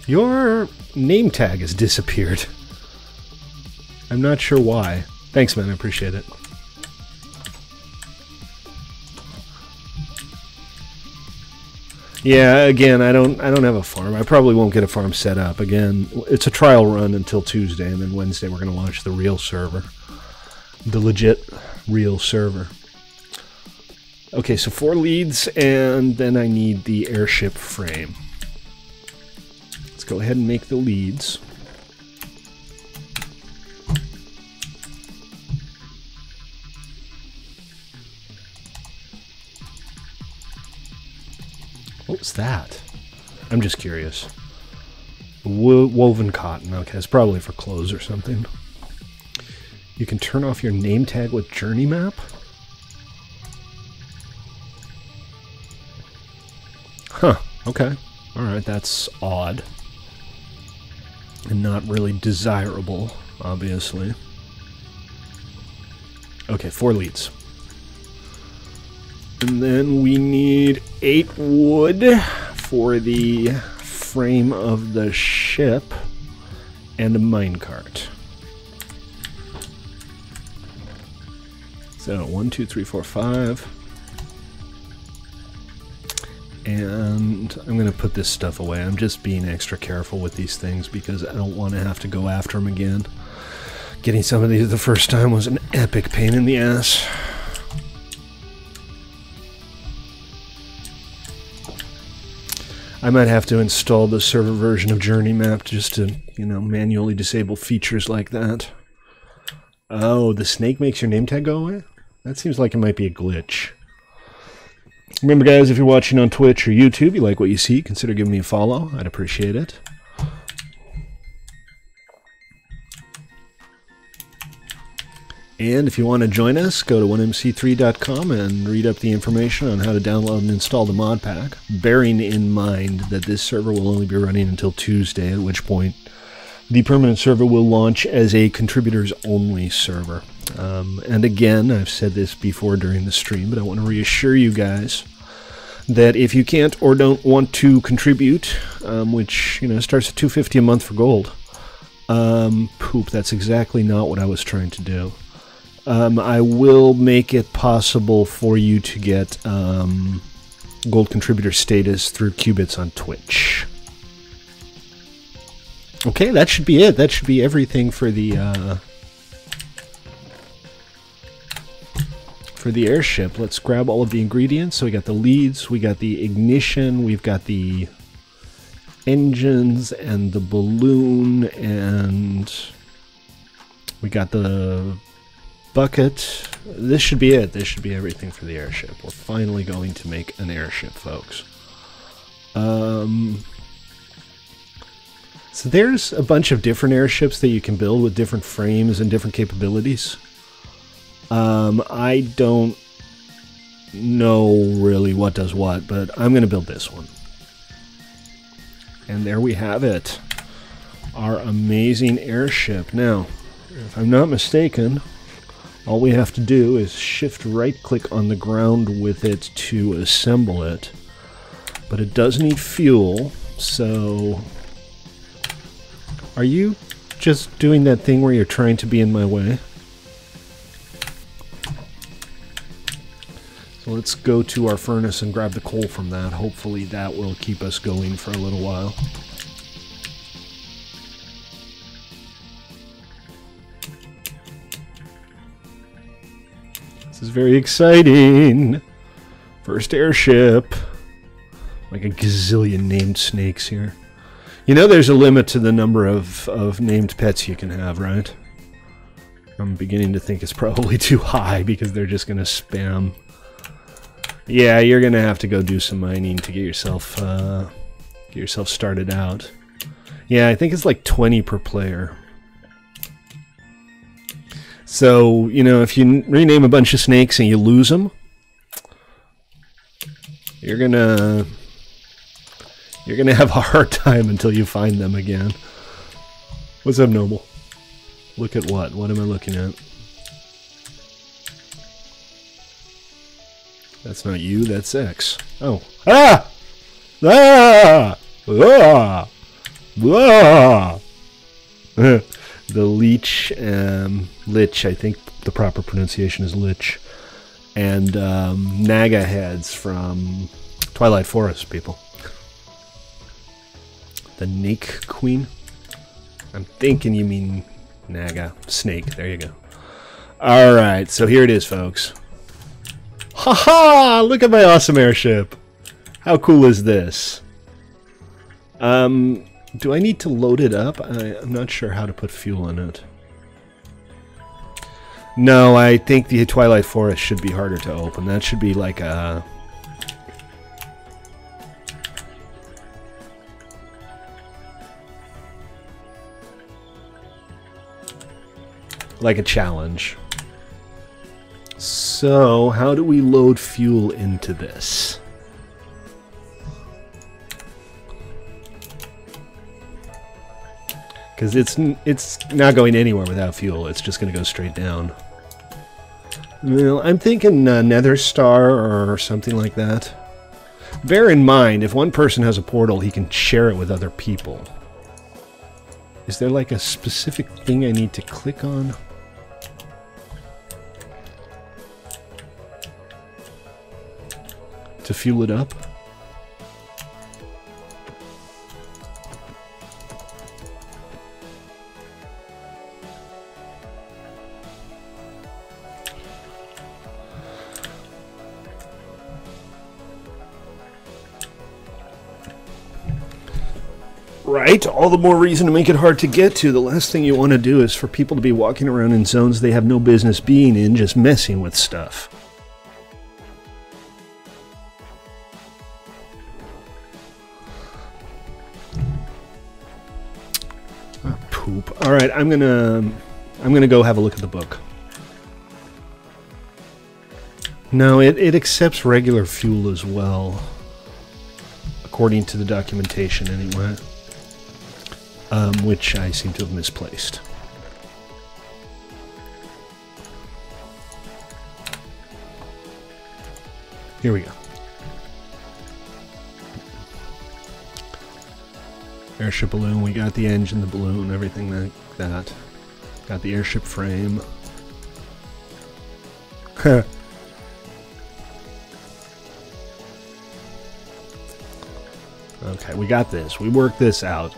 Your name tag has disappeared. I'm not sure why. Thanks, man. I appreciate it. Yeah, again, I don't have a farm. I probably won't get a farm set up. Again, it's a trial run until Tuesday, and then Wednesday we're going to launch the real server. The legit real server. Okay, so 4 leads, and then I need the airship frame. Let's go ahead and make the leads. What was that? I'm just curious. Woven cotton. Okay, it's probably for clothes or something. You can turn off your name tag with journey map? Huh, okay. Alright, that's odd. And not really desirable, obviously. Okay, 4 leads. And then we need 8 wood for the frame of the ship and a minecart. So 1, 2, 3, 4, 5. And I'm going to put this stuff away. I'm just being extra careful with these things because I don't want to have to go after them again. Getting some of these the first time was an epic pain in the ass. I might have to install the server version of Journey Map just to, you know, manually disable features like that. Oh, the snake makes your name tag go away? That seems like it might be a glitch. Remember, guys, if you're watching on Twitch or YouTube, you like what you see, consider giving me a follow. I'd appreciate it. And if you want to join us, go to 1mc3.com and read up the information on how to download and install the mod pack, bearing in mind that this server will only be running until Tuesday, at which point the permanent server will launch as a contributors-only server. And again, I've said this before during the stream, but I want to reassure you guys that if you can't or don't want to contribute, which, you know, starts at $2.50 a month for gold, poop, that's exactly not what I was trying to do. I will make it possible for you to get gold contributor status through Qubits on Twitch. Okay, that should be it. That should be everything for the airship. Let's grab all of the ingredients. So we got the leads, we got the ignition, we've got the engines and the balloon, and we got the bucket. This should be it. This should be everything for the airship. We're finally going to make an airship, folks. So there's a bunch of different airships that you can build with different frames and different capabilities. I don't know really what does what, but I'm going to build this one. And there we have it. Our amazing airship. Now, if I'm not mistaken, all we have to do is shift right-click on the ground with it to assemble it. But it does need fuel, so... Are you just doing that thing where you're trying to be in my way? So let's go to our furnace and grab the coal from that. Hopefully that will keep us going for a little while. This is very exciting. First airship. Like a gazillion named snakes here. You know there's a limit to the number of named pets you can have, right? I'm beginning to think it's probably too high because they're just going to spam. Yeah, you're going to have to go do some mining to get yourself started out. Yeah, I think it's like 20 per player. So, you know, if you rename a bunch of snakes and you lose them, you're going to have a hard time until you find them again. What's up, Noble? Look at what? What am I looking at? That's not you, that's X. Oh. Ah! Ah! Ah! Ah! The leech, lich, I think the proper pronunciation is lich, and Naga heads from Twilight Forest, people. The Nake Queen? I'm thinking you mean Naga. Snake, there you go. Alright, so here it is, folks. Haha! Look at my awesome airship! How cool is this? Do I need to load it up? I'm not sure how to put fuel in it. No, I think the Twilight Forest should be harder to open. That should be like a... like a challenge. So, how do we load fuel into this? Because it's not going anywhere without fuel. It's just going to go straight down. Well, I'm thinking Nether Star or something like that. Bear in mind, if one person has a portal, he can share it with other people. Is there like a specific thing I need to click on? To fuel it up? Right, all the more reason to make it hard to get to. The last thing you want to do is for people to be walking around in zones they have no business being in, just messing with stuff. Oh, poop. All right, I'm gonna go have a look at the book. No, it accepts regular fuel as well, according to the documentation anyway. Which I seem to have misplaced. Here we go. Airship balloon, we got the engine, the balloon, everything like that. Got the airship frame. Okay, we got this. We worked this out.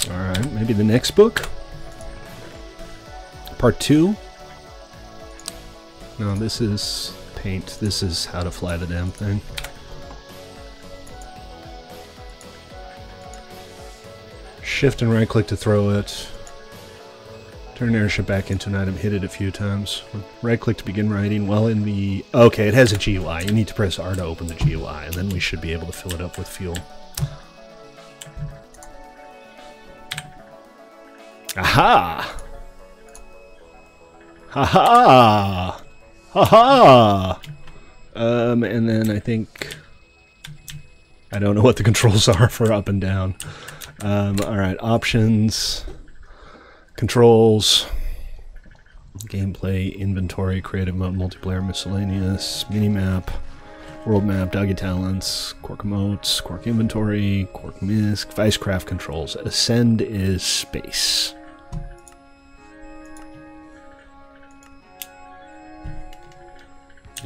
Alright, maybe the next book? Part 2? No, this is paint. This is how to fly the damn thing. Shift and right click to throw it. Turn airship back into an item, hit it a few times. Right click to begin writing. Well, in the... Okay, it has a GUI. You need to press R to open the GUI, and then we should be able to fill it up with fuel. Aha! Ha-ha! Ha-ha! And then I think... I don't know what the controls are for up and down. Alright, options, controls, gameplay, inventory, creative mode, multiplayer, miscellaneous, minimap, world map, doggy talents, quark emotes, quark inventory, quark misc, vicecraft controls. Ascend is space.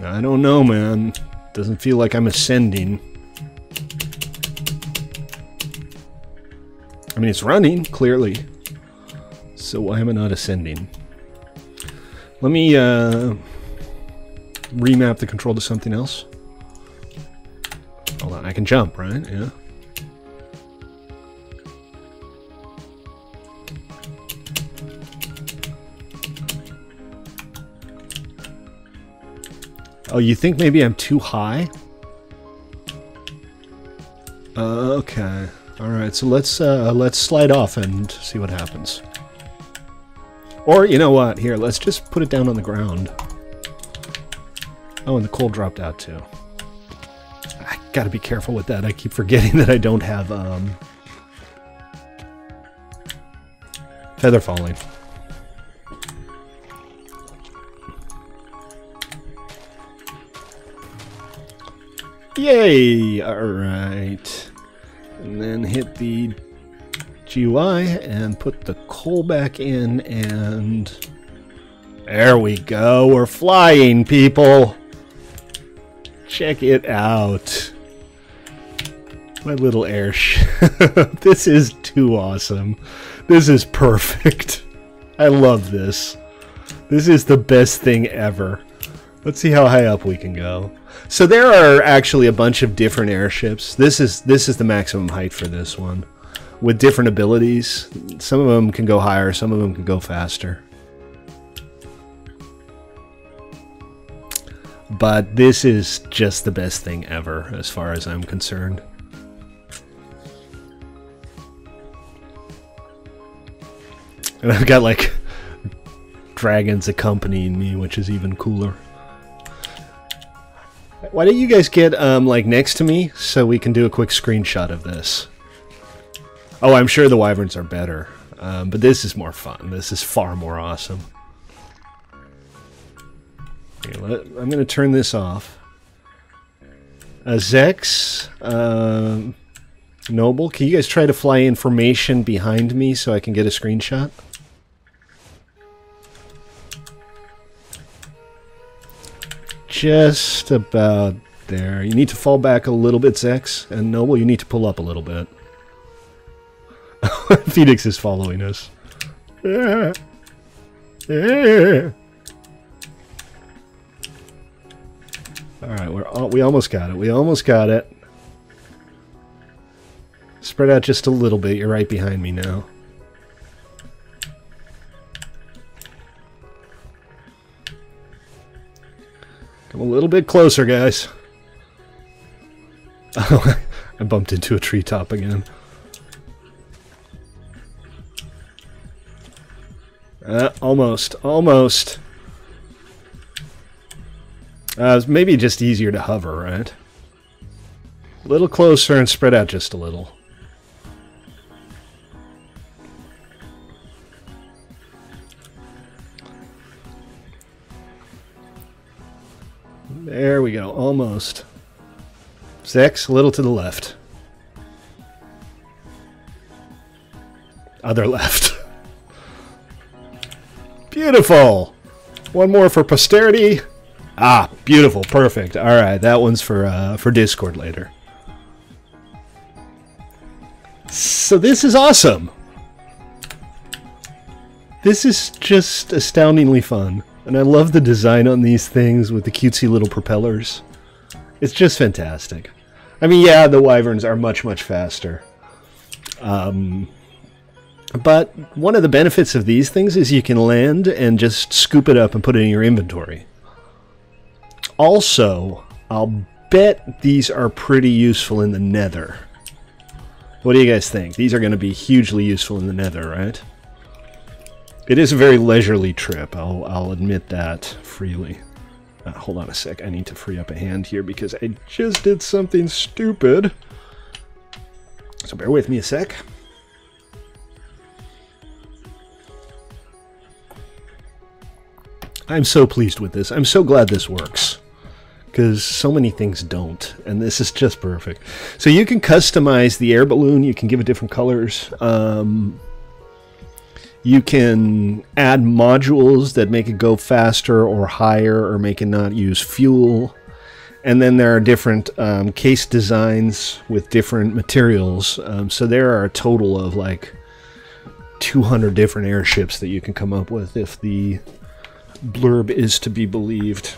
I don't know, man. Doesn't feel like I'm ascending. I mean, it's running, clearly. So why am I not ascending? Let me remap the control to something else. Hold on, I can jump, right? Yeah. Oh, you think maybe I'm too high? Okay. All right. So let's slide off and see what happens. Or you know what? Here, let's just put it down on the ground. Oh, and the coal dropped out too. I gotta be careful with that. I keep forgetting that I don't have feather falling. Yay! Alright. And then hit the GUI and put the coal back in, and there we go. We're flying, people. Check it out. My little airship. This is too awesome. This is perfect. I love this. This is the best thing ever. Let's see how high up we can go. So there are actually a bunch of different airships. This is the maximum height for this one, with different abilities. Some of them can go higher, some of them can go faster. But this is just the best thing ever, as far as I'm concerned. And I've got, like, dragons accompanying me, which is even cooler. Why don't you guys get, like, next to me, so we can do a quick screenshot of this? Oh, I'm sure the wyverns are better, but this is more fun. This is far more awesome. Okay, I'm going to turn this off. Zex, Noble, can you guys try to fly in formation behind me so I can get a screenshot? Just about there. You need to fall back a little bit, Zex, and Noble, you need to pull up a little bit. Phoenix is following us. Alright, we almost got it. We almost got it. Spread out just a little bit. You're right behind me now. Come a little bit closer, guys. Oh, I bumped into a treetop again. Almost. Almost. It's maybe just easier to hover, right? A little closer and spread out just a little. There we go, almost. Zex, a little to the left. Other left. Beautiful! One more for posterity. Ah, beautiful, perfect. Alright, that one's for Discord later. So this is awesome! This is just astoundingly fun. And I love the design on these things with the cutesy little propellers. It's just fantastic. I mean, yeah, the wyverns are much, much faster. But one of the benefits of these things is you can land and just scoop it up and put it in your inventory. Also, I'll bet these are pretty useful in the Nether. What do you guys think? These are going to be hugely useful in the Nether, right? It is a very leisurely trip, I'll admit that freely. Hold on a sec, I need to free up a hand here because I just did something stupid. So bear with me a sec. I'm so pleased with this. I'm so glad this works. Because so many things don't, and this is just perfect. So you can customize the air balloon, you can give it different colors. You can add modules that make it go faster or higher or make it not use fuel. And then there are different case designs with different materials. So there are a total of like 200 different airships that you can come up with if the blurb is to be believed.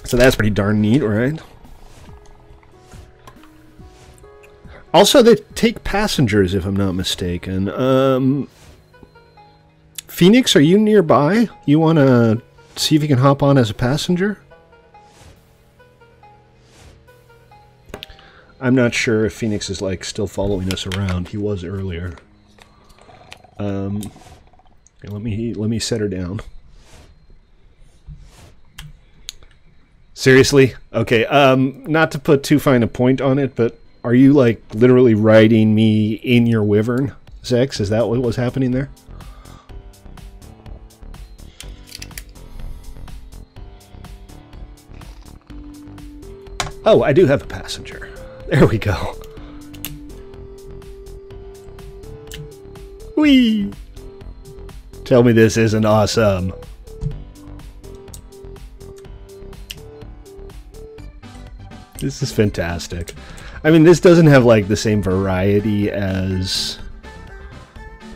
So that's pretty darn neat, right? Also, they take passengers, if I'm not mistaken. Phoenix, are you nearby? You want to see if you can hop on as a passenger? I'm not sure if Phoenix is, like, still following us around. He was earlier. Let me set her down. Seriously? Okay, not to put too fine a point on it, but are you, like, literally riding me in your wyvern, Zex? Is that what was happening there? Oh, I do have a passenger. There we go. Whee! Tell me this isn't awesome. This is fantastic. I mean, this doesn't have like the same variety as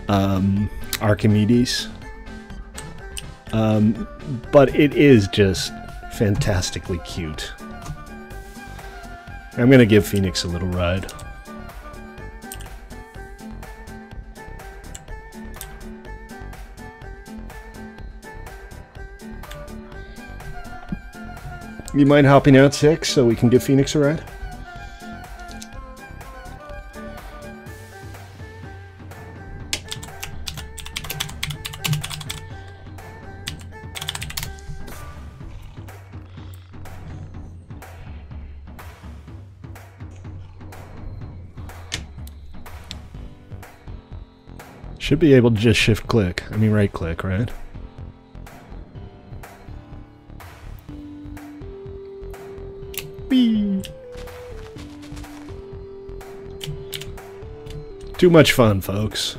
Archimedes, but it is just fantastically cute. I'm gonna give Phoenix a little ride. You mind hopping out 6 so we can give Phoenix a ride? Should be able to just shift click. I mean right click, right? Whee! Too much fun, folks.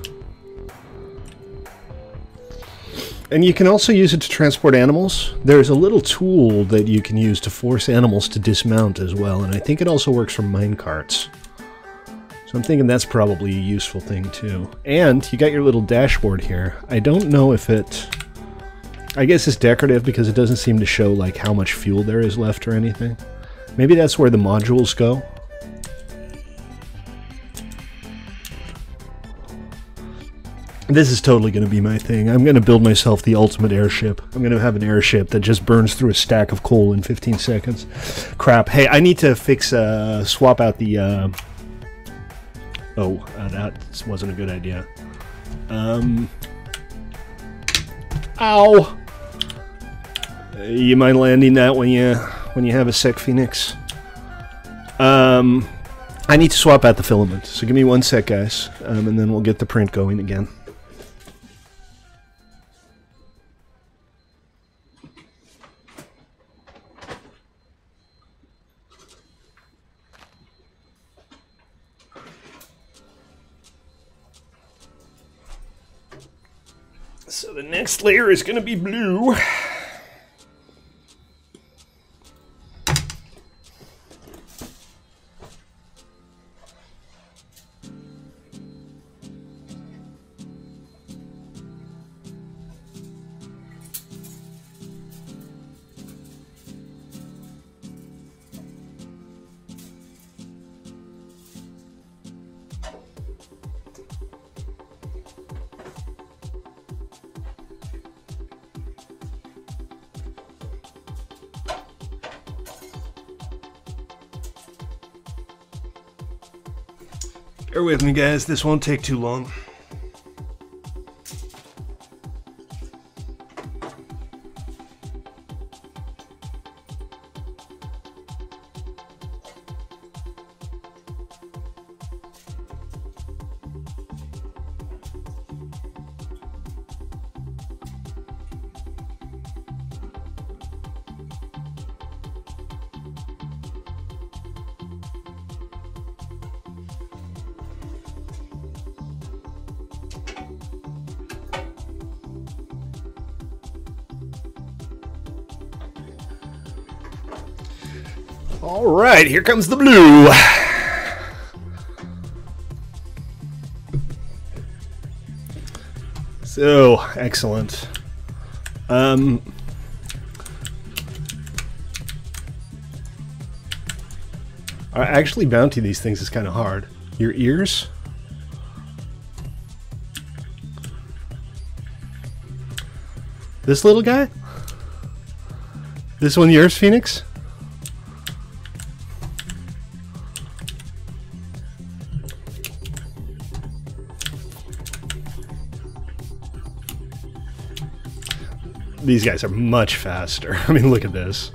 And you can also use it to transport animals. There's a little tool that you can use to force animals to dismount as well, and I think it also works for minecarts. So I'm thinking that's probably a useful thing too. And you got your little dashboard here. I don't know if it... I guess it's decorative because it doesn't seem to show like how much fuel there is left or anything. Maybe that's where the modules go. This is totally going to be my thing. I'm going to build myself the ultimate airship. I'm going to have an airship that just burns through a stack of coal in 15 seconds. Crap. Hey, I need to fix, swap out the, that wasn't a good idea. Ow! You mind landing that when you have a sec, Phoenix? I need to swap out the filament, so give me 1 sec, guys, and then we'll get the print going again. So the next layer is going to be blue. Bear with me, guys. This won't take too long. All right, here comes the blue. So, excellent. Actually, mounting these things is kind of hard. Your ears? This little guy? This one yours, Phoenix? These guys are much faster. I mean, look at this.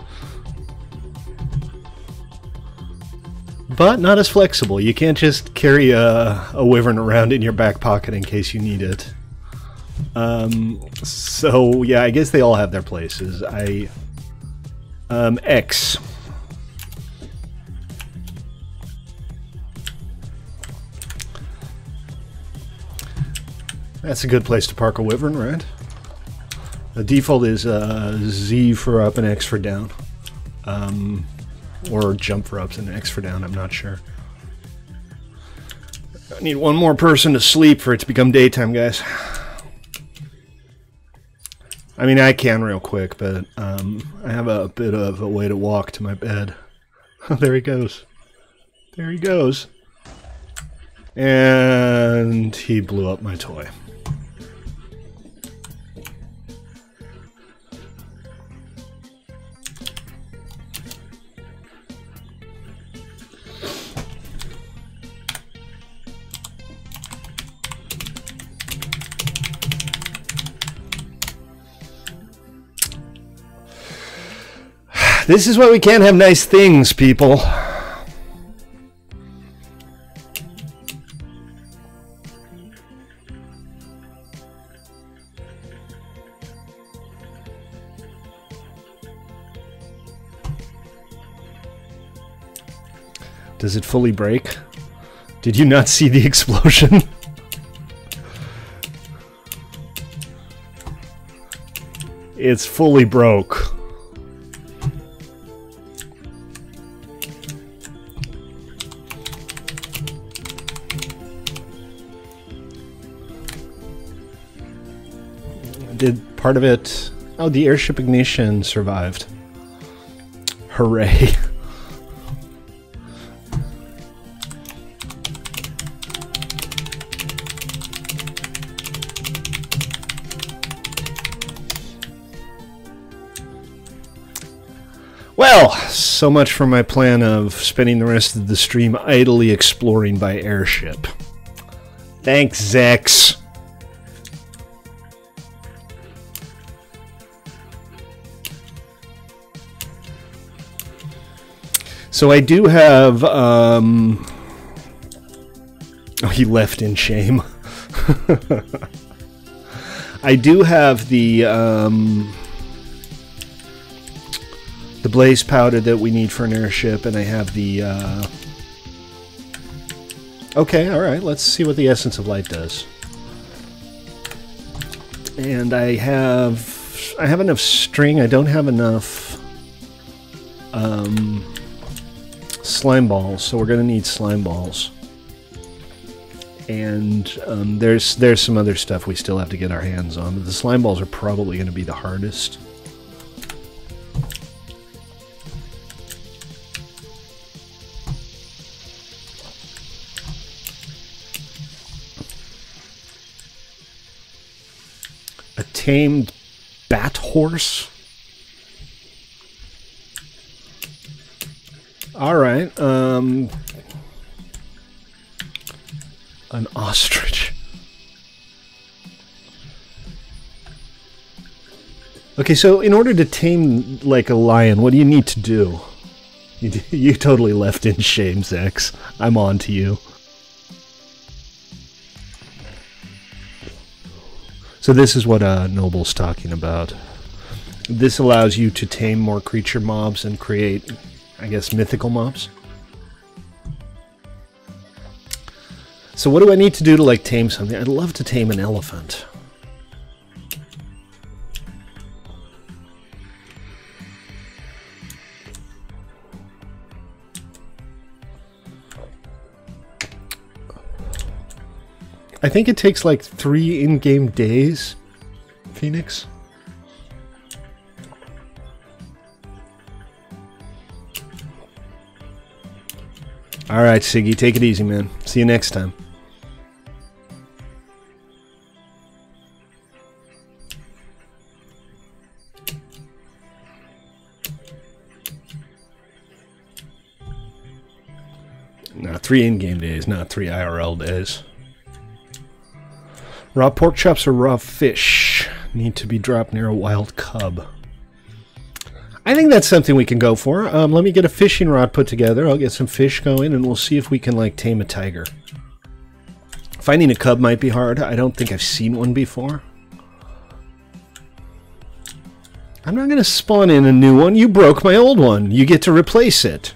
But not as flexible. You can't just carry a wyvern around in your back pocket in case you need it. So, yeah, I guess they all have their places. X. That's a good place to park a wyvern, right? The default is Z for up and X for down. Or jump for ups and X for down, I'm not sure. I need one more person to sleep for it to become daytime, guys. I mean, I can real quick, but I have a bit of a way to walk to my bed. There he goes. There he goes. And he blew up my toy. This is why we can't have nice things, people. Does it fully break? Did you not see the explosion? It's fully broke. Did part of it... Oh, the airship ignition survived. Hooray. Well, so much for my plan of spending the rest of the stream idly exploring by airship. Thanks, Zex. So I do have, oh, he left in shame. I do have the blaze powder that we need for an airship, and I have the, okay, alright, let's see what the Essence of Light does. And I have enough string, I don't have enough, slime balls, so we're going to need slime balls. And there's some other stuff we still have to get our hands on, but the slime balls are probably going to be the hardest. A tamed bat horse? Alright, an ostrich. Okay, so in order to tame, like, a lion, what do you need to do? You totally left in shame, Zex. I'm on to you. So this is what Noble's talking about. This allows you to tame more creature mobs and create, I guess, mythical mobs. So what do I need to do to, like, tame something? I'd love to tame an elephant. I think it takes, like, 3 in-game days, Phoenix. Alright, Siggy, take it easy, man. See you next time. No, 3 in-game days, not 3 IRL days. Raw pork chops or raw fish need to be dropped near a wild cub. I think that's something we can go for. Let me get a fishing rod put together. I'll get some fish going, and we'll see if we can, like, tame a tiger. Finding a cub might be hard. I don't think I've seen one before. I'm not going to spawn in a new one. You broke my old one. You get to replace it.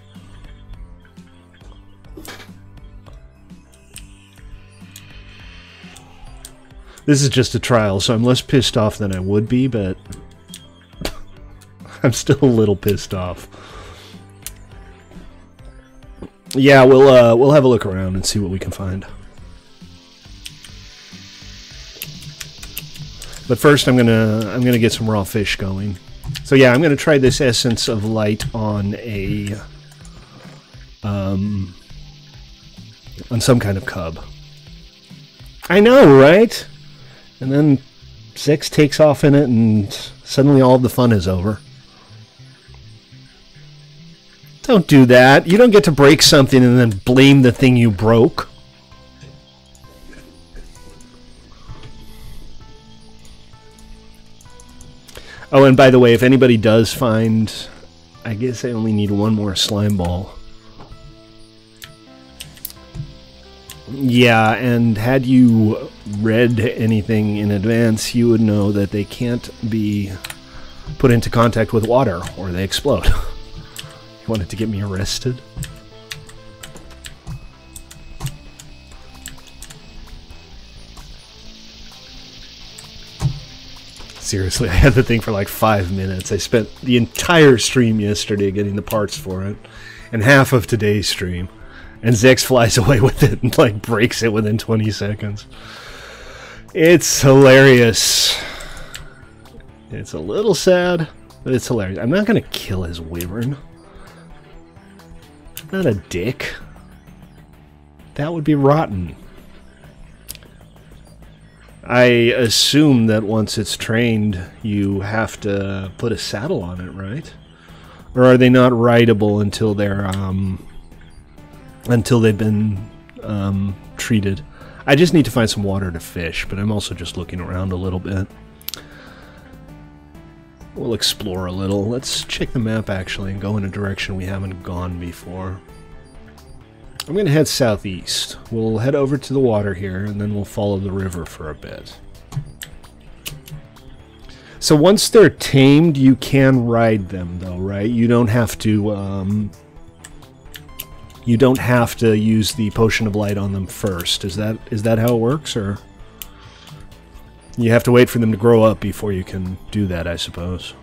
This is just a trial, so I'm less pissed off than I would be, but I'm still a little pissed off. Yeah, we'll have a look around and see what we can find. But first, I'm gonna get some raw fish going. So yeah, I'm gonna try this Essence of Light on a on some kind of cub. I know, right? And then Zex takes off in it, and suddenly all of the fun is over. Don't do that. You don't get to break something and then blame the thing you broke. Oh, and by the way, if anybody does find... I guess I only need one more slime ball. Yeah, and had you read anything in advance, you would know that they can't be put into contact with water or they explode. You wanted to get me arrested? Seriously, I had the thing for like 5 minutes. I spent the entire stream yesterday getting the parts for it, and half of today's stream. And Zex flies away with it and like breaks it within 20 seconds. It's hilarious. It's a little sad, but it's hilarious. I'm not gonna kill his wyvern. I'm not a dick. That would be rotten. I assume that once it's trained, you have to put a saddle on it, right? Or are they not rideable until they're until they've been treated? I just need to find some water to fish, but I'm also just looking around a little bit. We'll explore a little. Let's check the map actually and go in a direction we haven't gone before. I'm going to head southeast. We'll head over to the water here, and then we'll follow the river for a bit. So once they're tamed, you can ride them, though, right? You don't have to. You don't have to use the potion of light on them first. Is that how it works, or you have to wait for them to grow up before you can do that? I suppose.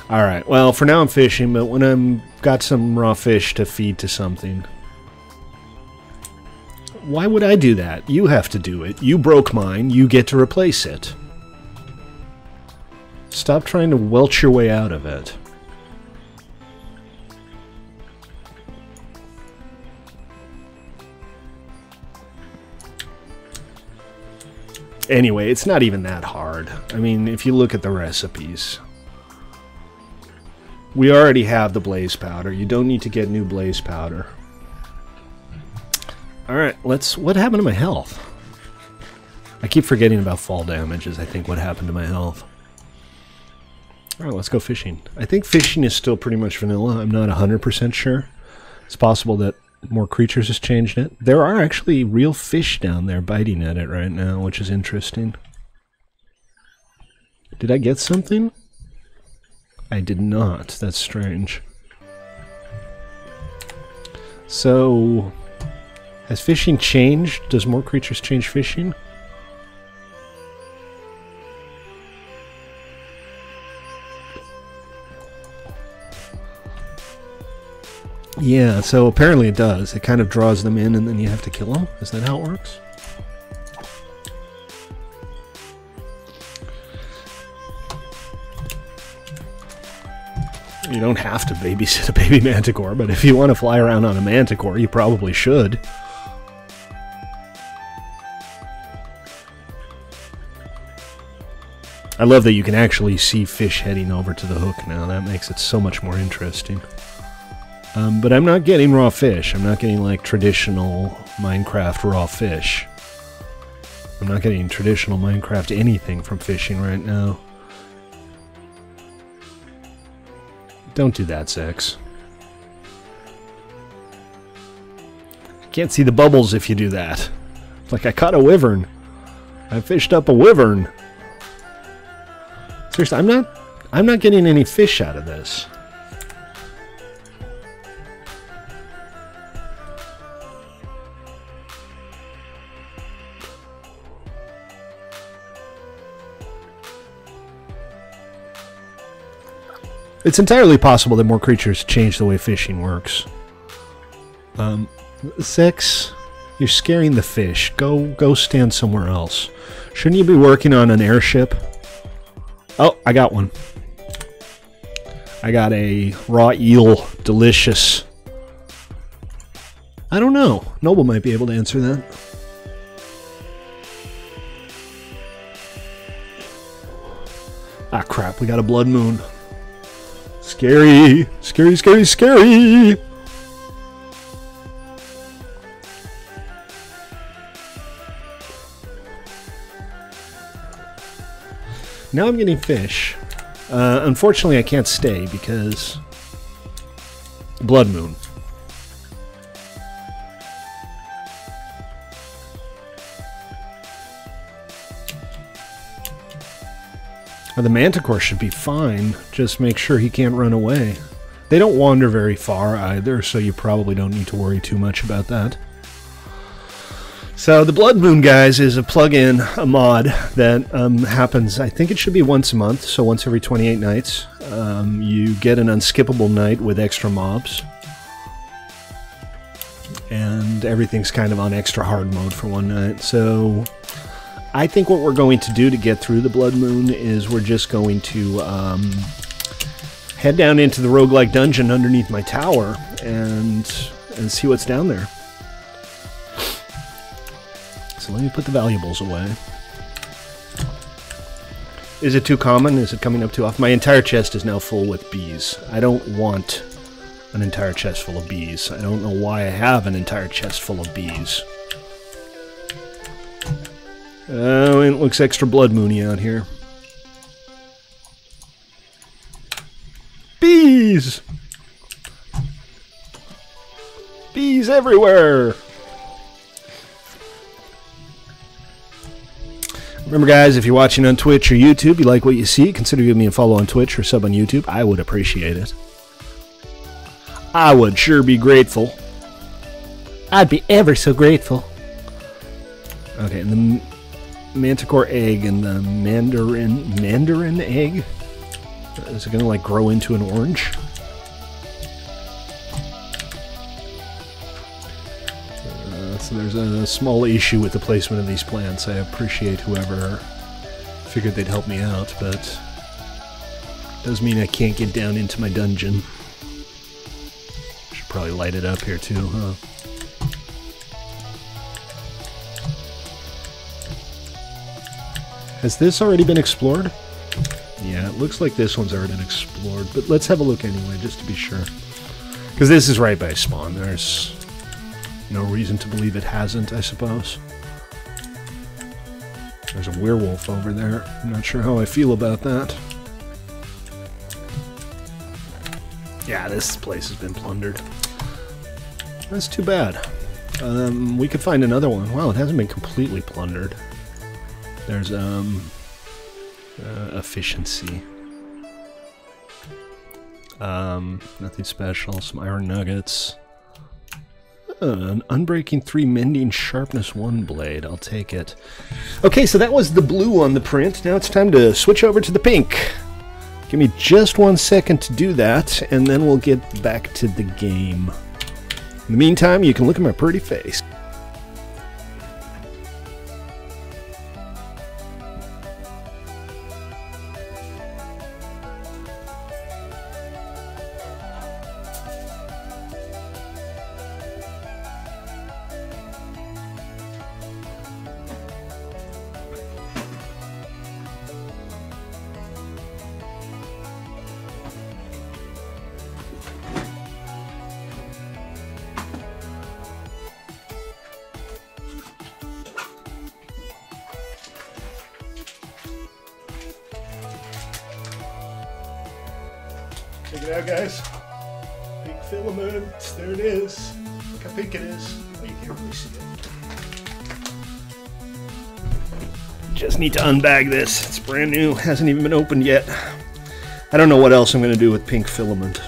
Alright, well, for now I'm fishing, but when I'm got some raw fish to feed to something... Why would I do that? You have to do it. You broke mine, you get to replace it. Stop trying to welch your way out of it. Anyway, it's not even that hard. I mean, if you look at the recipes... We already have the blaze powder. You don't need to get new blaze powder. Alright, let's... What happened to my health? I keep forgetting about fall damage is I think what happened to my health. Alright, let's go fishing. I think fishing is still pretty much vanilla. I'm not 100% sure. It's possible that more creatures has changed it. There are actually real fish down there biting at it right now, which is interesting. Did I get something? I did not. That's strange. So, has fishing changed? Does more creatures change fishing? Yeah, so apparently it does. It kind of draws them in and then you have to kill them. Is that how it works? You don't have to babysit a baby manticore, but if you want to fly around on a manticore, you probably should. I love that you can actually see fish heading over to the hook now. That makes it so much more interesting. But I'm not getting raw fish. I'm not getting like traditional Minecraft raw fish. I'm not getting traditional Minecraft anything from fishing right now. Don't do that, Zex. I can't see the bubbles if you do that. Like I caught a wyvern. I fished up a wyvern. Seriously, I'm not getting any fish out of this. It's entirely possible that more creatures change the way fishing works. 6, you're scaring the fish. Go stand somewhere else. Shouldn't you be working on an airship? Oh, I got one. I got a raw eel. Delicious. I don't know. Noble might be able to answer that. Ah, crap. We got a blood moon. Scary. Scary, scary, scary. Now I'm getting fish. Unfortunately, I can't stay because blood moon. The manticore should be fine. Just make sure he can't run away. They don't wander very far either, so you probably don't need to worry too much about that. So the Blood Moon, guys, is a plug-in, a mod that happens, I think it should be once a month, so once every 28 nights. You get an unskippable night with extra mobs. And everything's kind of on extra hard mode for one night. So I think what we're going to do to get through the Blood Moon is we're just going to head down into the roguelike dungeon underneath my tower and see what's down there. So let me put the valuables away. Is it too common? Is it coming up too often? My entire chest is now full with bees. I don't want an entire chest full of bees. I don't know why I have an entire chest full of bees. Oh, it looks extra blood moony out here. Bees! Bees everywhere! Remember, guys, if you're watching on Twitch or YouTube, you like what you see, consider giving me a follow on Twitch or sub on YouTube. I would appreciate it. I would sure be grateful. I'd be ever so grateful. Okay, and the manticore egg and the mandarin egg, is it gonna like grow into an orange? So there's a small issue with the placement of these plants. I appreciate whoever figured they'd help me out, but it does mean I can't get down into my dungeon. Should probably light it up here too, huh? Has this already been explored? Yeah, it looks like this one's already been explored, but let's have a look anyway, just to be sure. Because this is right by spawn. There's no reason to believe it hasn't, I suppose. There's a werewolf over there. I'm not sure how I feel about that. Yeah, this place has been plundered. That's too bad. We could find another one. Wow, it hasn't been completely plundered. There's efficiency. Nothing special. Some iron nuggets. An Unbreaking 3 Mending Sharpness 1 blade. I'll take it. Okay, so that was the blue on the print. Now it's time to switch over to the pink. Give me just 1 second to do that, and then we'll get back to the game. In the meantime, you can look at my pretty face. Check it out, guys. Pink filament. There it is. Look how pink it is. Oh, you can't really see it. Just need to unbag this. It's brand new. Hasn't even been opened yet. I don't know what else I'm going to do with pink filament.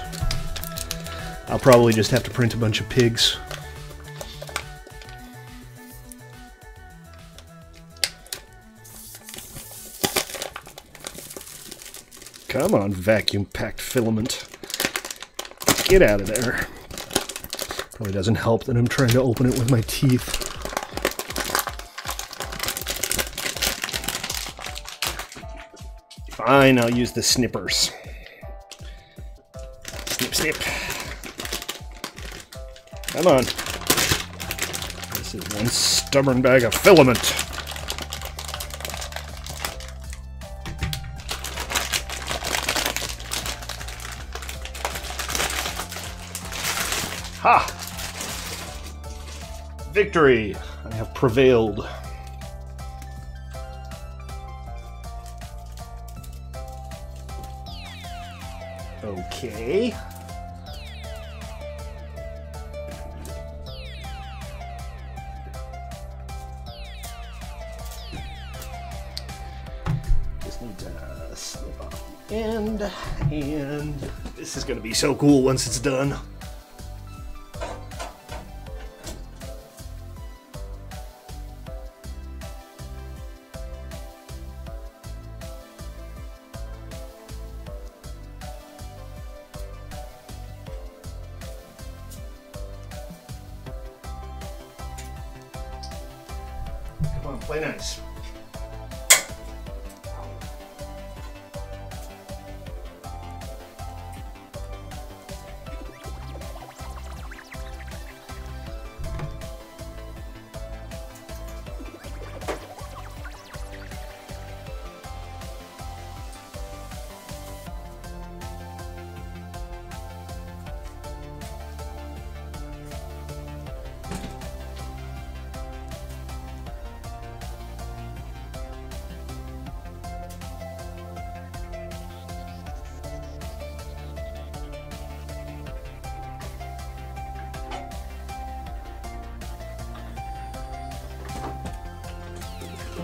I'll probably just have to print a bunch of pigs. Come on, vacuum-packed filament. Get out of there. Probably doesn't help that I'm trying to open it with my teeth. Fine, I'll use the snippers. Snip, snip. Come on. This is one stubborn bag of filament. Ha! Victory! I have prevailed. Okay. Just need to slip off the end, and this is going to be so cool once it's done. Come on, play nice.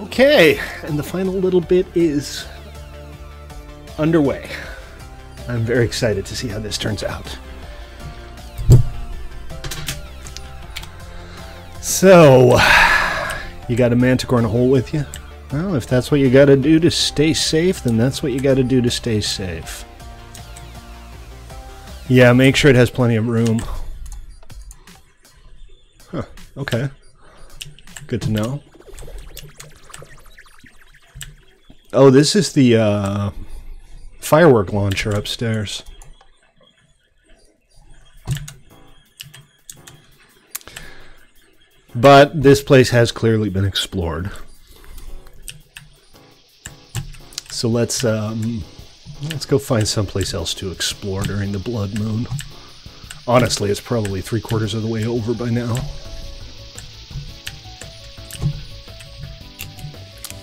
Okay, and the final little bit is underway. I'm very excited to see how this turns out. So, you got a manticore in a hole with you? Well, if that's what you gotta do to stay safe, then that's what you gotta do to stay safe. Yeah, make sure it has plenty of room. Huh, okay. Good to know. Oh, this is the firework launcher upstairs. But this place has clearly been explored. So let's go find someplace else to explore during the blood moon. Honestly, it's probably 3/4 of the way over by now.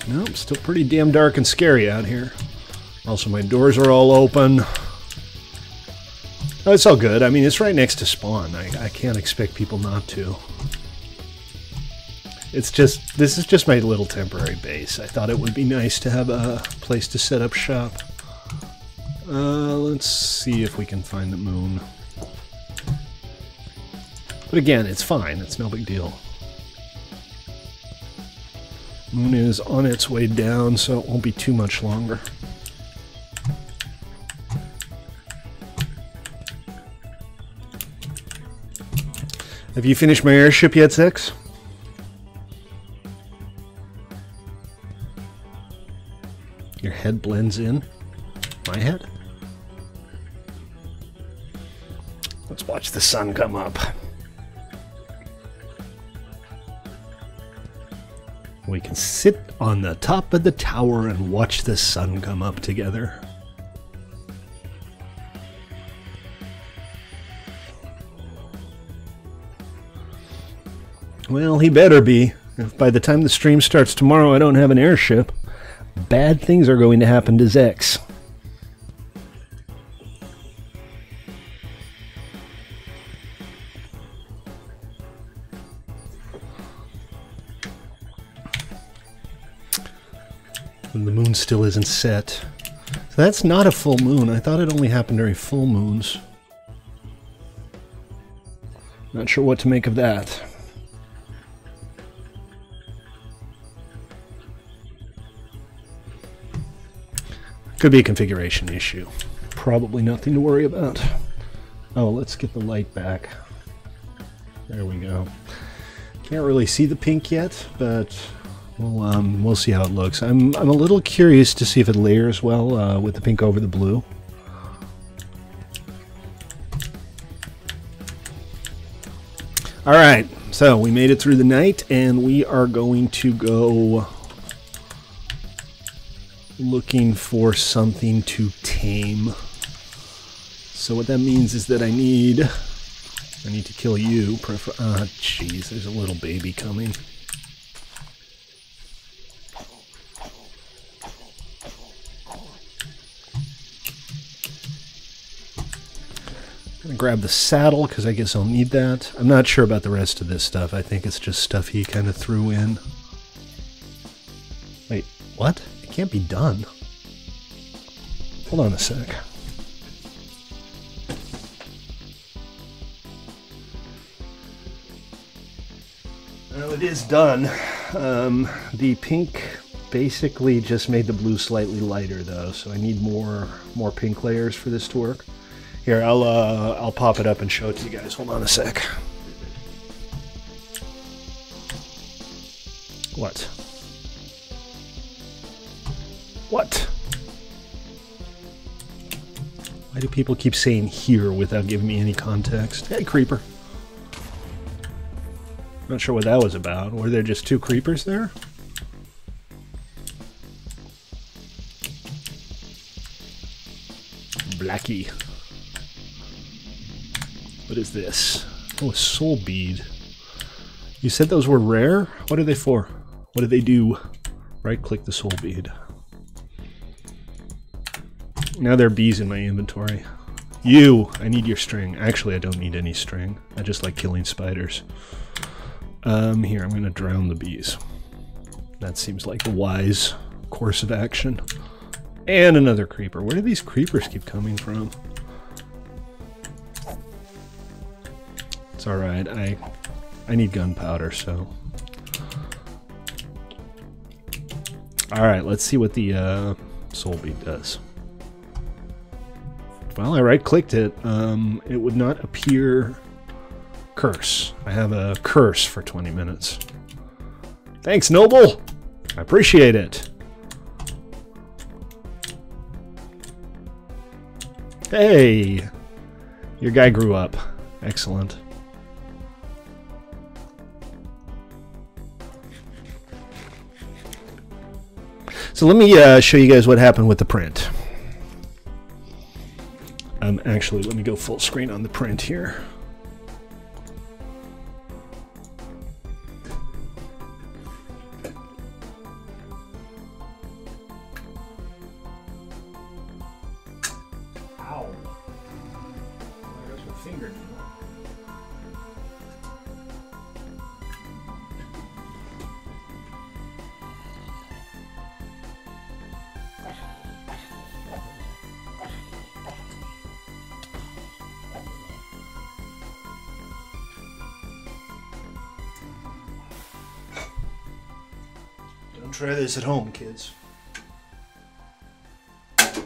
Nope, still pretty damn dark and scary out here. Also, my doors are all open. Oh, it's all good. I mean, it's right next to spawn. I can't expect people not to. It's just, this is just my little temporary base. I thought it would be nice to have a place to set up shop. Let's see if we can find the moon. But again, it's fine. It's no big deal. Moon is on its way down, so it won't be too much longer. Have you finished my airship yet, Six? Your head blends in. My head? Let's watch the sun come up. We can sit on the top of the tower and watch the sun come up together. Well, he better be. If by the time the stream starts tomorrow I don't have an airship, bad things are going to happen to Zex. And the moon still isn't set. So that's not a full moon. I thought it only happened during full moons. Not sure what to make of that. Could be a configuration issue. Probably nothing to worry about. Oh, let's get the light back. There we go. Can't really see the pink yet, but we'll see how it looks. I'm a little curious to see if it layers well with the pink over the blue. All right, so we made it through the night, and we are going to go looking for something to tame. So what that means is that I need to kill you. Jeez, there's a little baby coming. I'm gonna grab the saddle because I guess I'll need that. I'm not sure about the rest of this stuff. I think it's just stuff he kind of threw in. Wait, what? It can't be done. Hold on a sec. Well, it is done. The pink basically just made the blue slightly lighter, though, so I need more pink layers for this to work. Here, I'll pop it up and show it to you guys. Hold on a sec. What? What? Why do people keep saying here without giving me any context? Hey, creeper. Not sure what that was about. Were there just two creepers there? Blackie. What is this? Oh, a soul bead. You said those were rare? What are they for? What do they do? Right-click the soul bead. Now there are bees in my inventory. You! I need your string. Actually, I don't need any string. I just like killing spiders. Here, I'm going to drown the bees. That seems like the wise course of action. And another creeper. Where do these creepers keep coming from? It's alright. I need gunpowder, so... Alright, let's see what the soul bead does. Well, I right-clicked it. It would not appear... Curse. I have a curse for 20 minutes. Thanks, Noble! I appreciate it. Hey! Your guy grew up. Excellent. So let me show you guys what happened with the print. Actually, let me go full screen on the print here. Ow. There goes my finger. Don't try this at home, kids. Okay,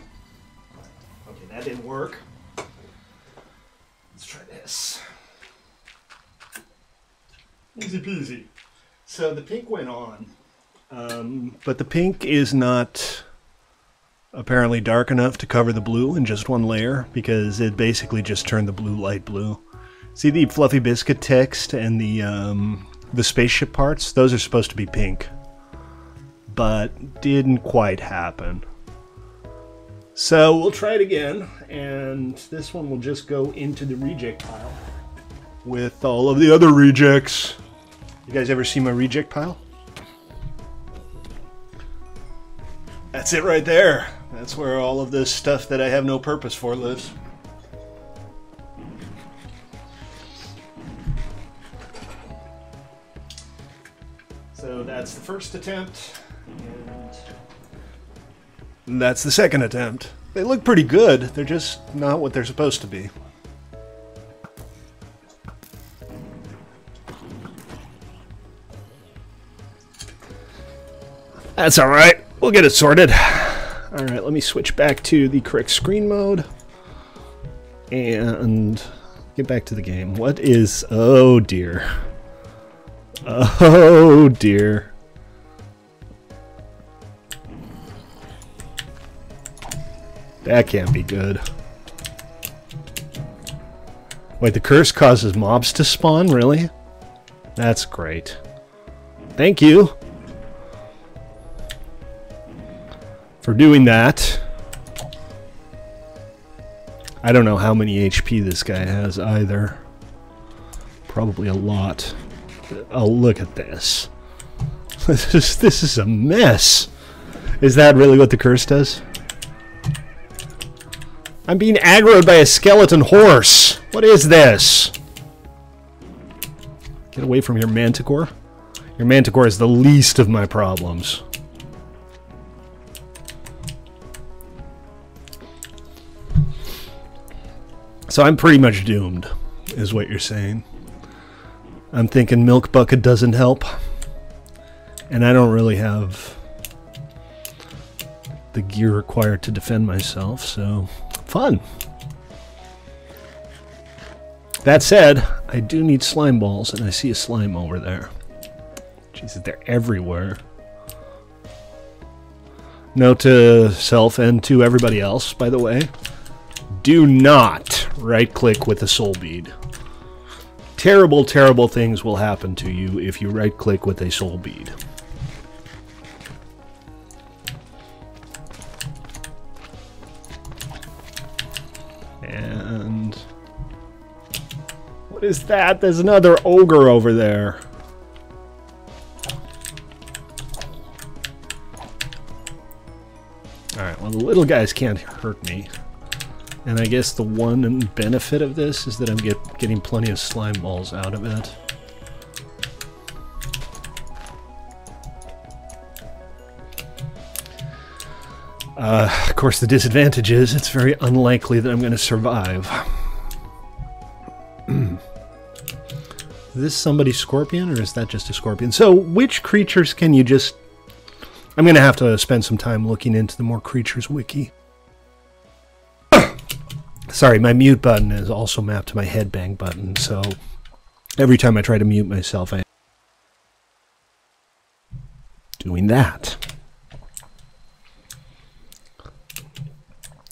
that didn't work. Let's try this. Easy peasy. So the pink went on, but the pink is not apparently dark enough to cover the blue in just one layer because it basically just turned the blue light blue. See the fluffy biscuit text and the spaceship parts? Those are supposed to be pink, but didn't quite happen. So we'll try it again, and this one will just go into the reject pile with all of the other rejects. You guys ever see my reject pile? That's it right there. That's where all of this stuff that I have no purpose for lives. So that's the first attempt, and that's the second attempt. They look pretty good, they're just not what they're supposed to be. That's alright, we'll get it sorted. Alright, let me switch back to the correct screen mode. And get back to the game. What is... Oh, dear. Oh, dear. That can't be good. Wait, the curse causes mobs to spawn? Really? That's great. Thank you for doing that. I don't know how many HP this guy has either. Probably a lot. Oh, look at this. This is a mess. Is that really what the curse does? I'm being aggroed by a skeleton horse. What is this? Get away from your manticore. Your manticore is the least of my problems. So I'm pretty much doomed, is what you're saying. I'm thinking Milk Bucket doesn't help. And I don't really have the gear required to defend myself, so fun. That said, I do need slime balls, and I see a slime over there. Jesus, they're everywhere. Note to self and to everybody else, by the way. Do not right-click with a soul bead. Terrible, terrible things will happen to you if you right-click with a soul bead. And... what is that? There's another ogre over there. Alright, well the little guys can't hurt me. And I guess the one benefit of this is that I'm getting plenty of slime balls out of it. Of course, the disadvantage is it's very unlikely that I'm going to survive. Is this somebody's scorpion, or is that just a scorpion? So, which creatures can you just... I'm going to have to spend some time looking into the More Creatures wiki. Sorry, my mute button is also mapped to my headbang button, so every time I try to mute myself, I'm doing that.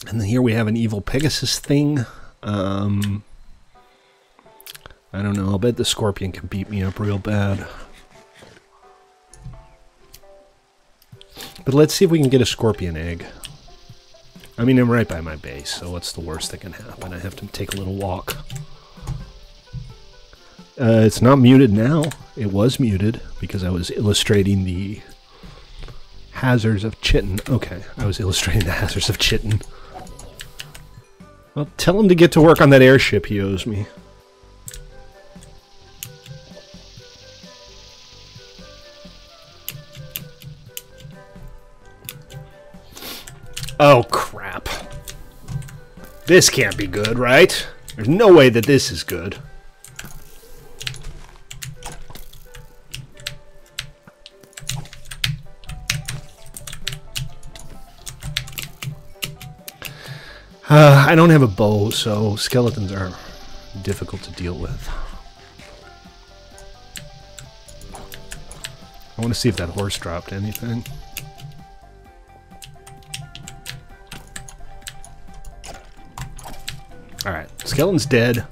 And then here we have an evil Pegasus thing. I don't know, I'll bet the scorpion can beat me up real bad. But let's see if we can get a scorpion egg. I mean, I'm right by my base, so what's the worst that can happen? I have to take a little walk. It's not muted now. It was muted because I was illustrating the hazards of Chitin. Okay, I was illustrating the hazards of Chitin. Well, tell him to get to work on that airship he owes me. Oh, crap. This can't be good, right? There's no way that this is good. I don't have a bow, so skeletons are difficult to deal with. I want to see if that horse dropped anything. Alright, skeleton's dead.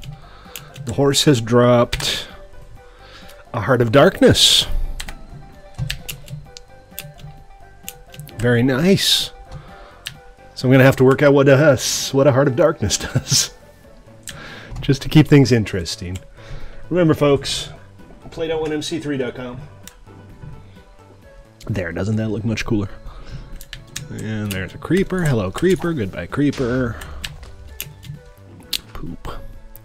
The horse has dropped a Heart of Darkness. Very nice. So I'm going to have to work out what a Heart of Darkness does. Just to keep things interesting. Remember, folks, play.1mc3.com. There, doesn't that look much cooler? And there's a creeper. Hello, creeper. Goodbye, creeper. Poop.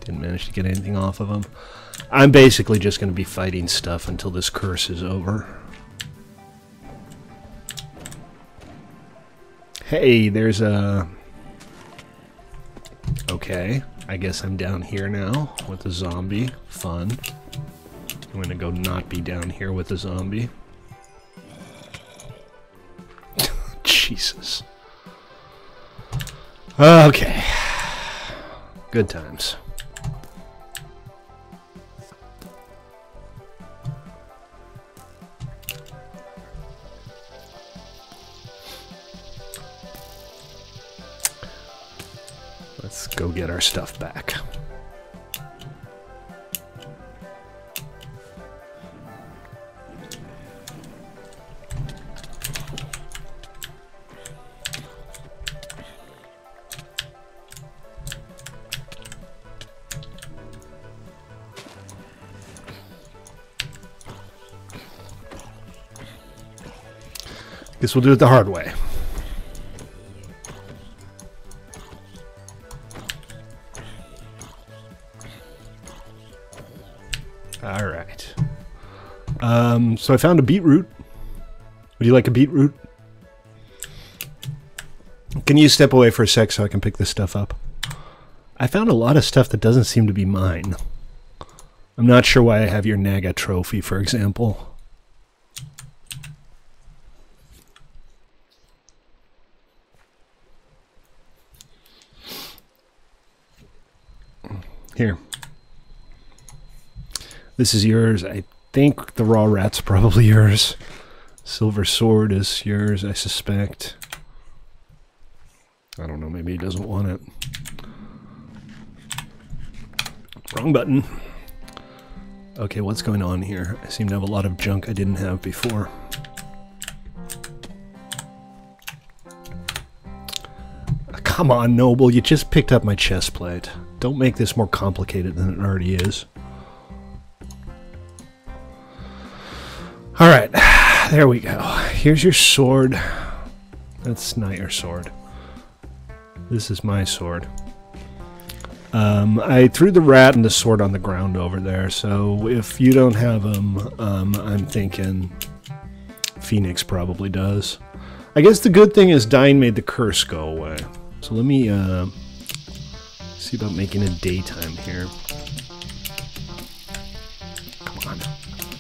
Didn't manage to get anything off of him. I'm basically just going to be fighting stuff until this curse is over. Hey, there's a... Okay, I guess I'm down here now with a zombie. Fun. I'm going to go not be down here with a zombie. Jesus. Okay. Good times. Let's go get our stuff back. Guess we'll do it the hard way. All right. So I found a beetroot. Would you like a beetroot? Can you step away for a sec so I can pick this stuff up? I found a lot of stuff that doesn't seem to be mine. I'm not sure why I have your Naga trophy, for example. Here. This is yours. I think the raw rat's probably yours. Silver sword is yours, I suspect. I don't know, maybe he doesn't want it. Wrong button. Okay, what's going on here? I seem to have a lot of junk I didn't have before. Come on, Noble, you just picked up my chest plate. Don't make this more complicated than it already is. Alright, there we go. Here's your sword. That's not your sword. This is my sword. I threw the rat and the sword on the ground over there, so if you don't have them, I'm thinking Phoenix probably does. I guess the good thing is dying made the curse go away. So let me see about making it daytime here. Come on.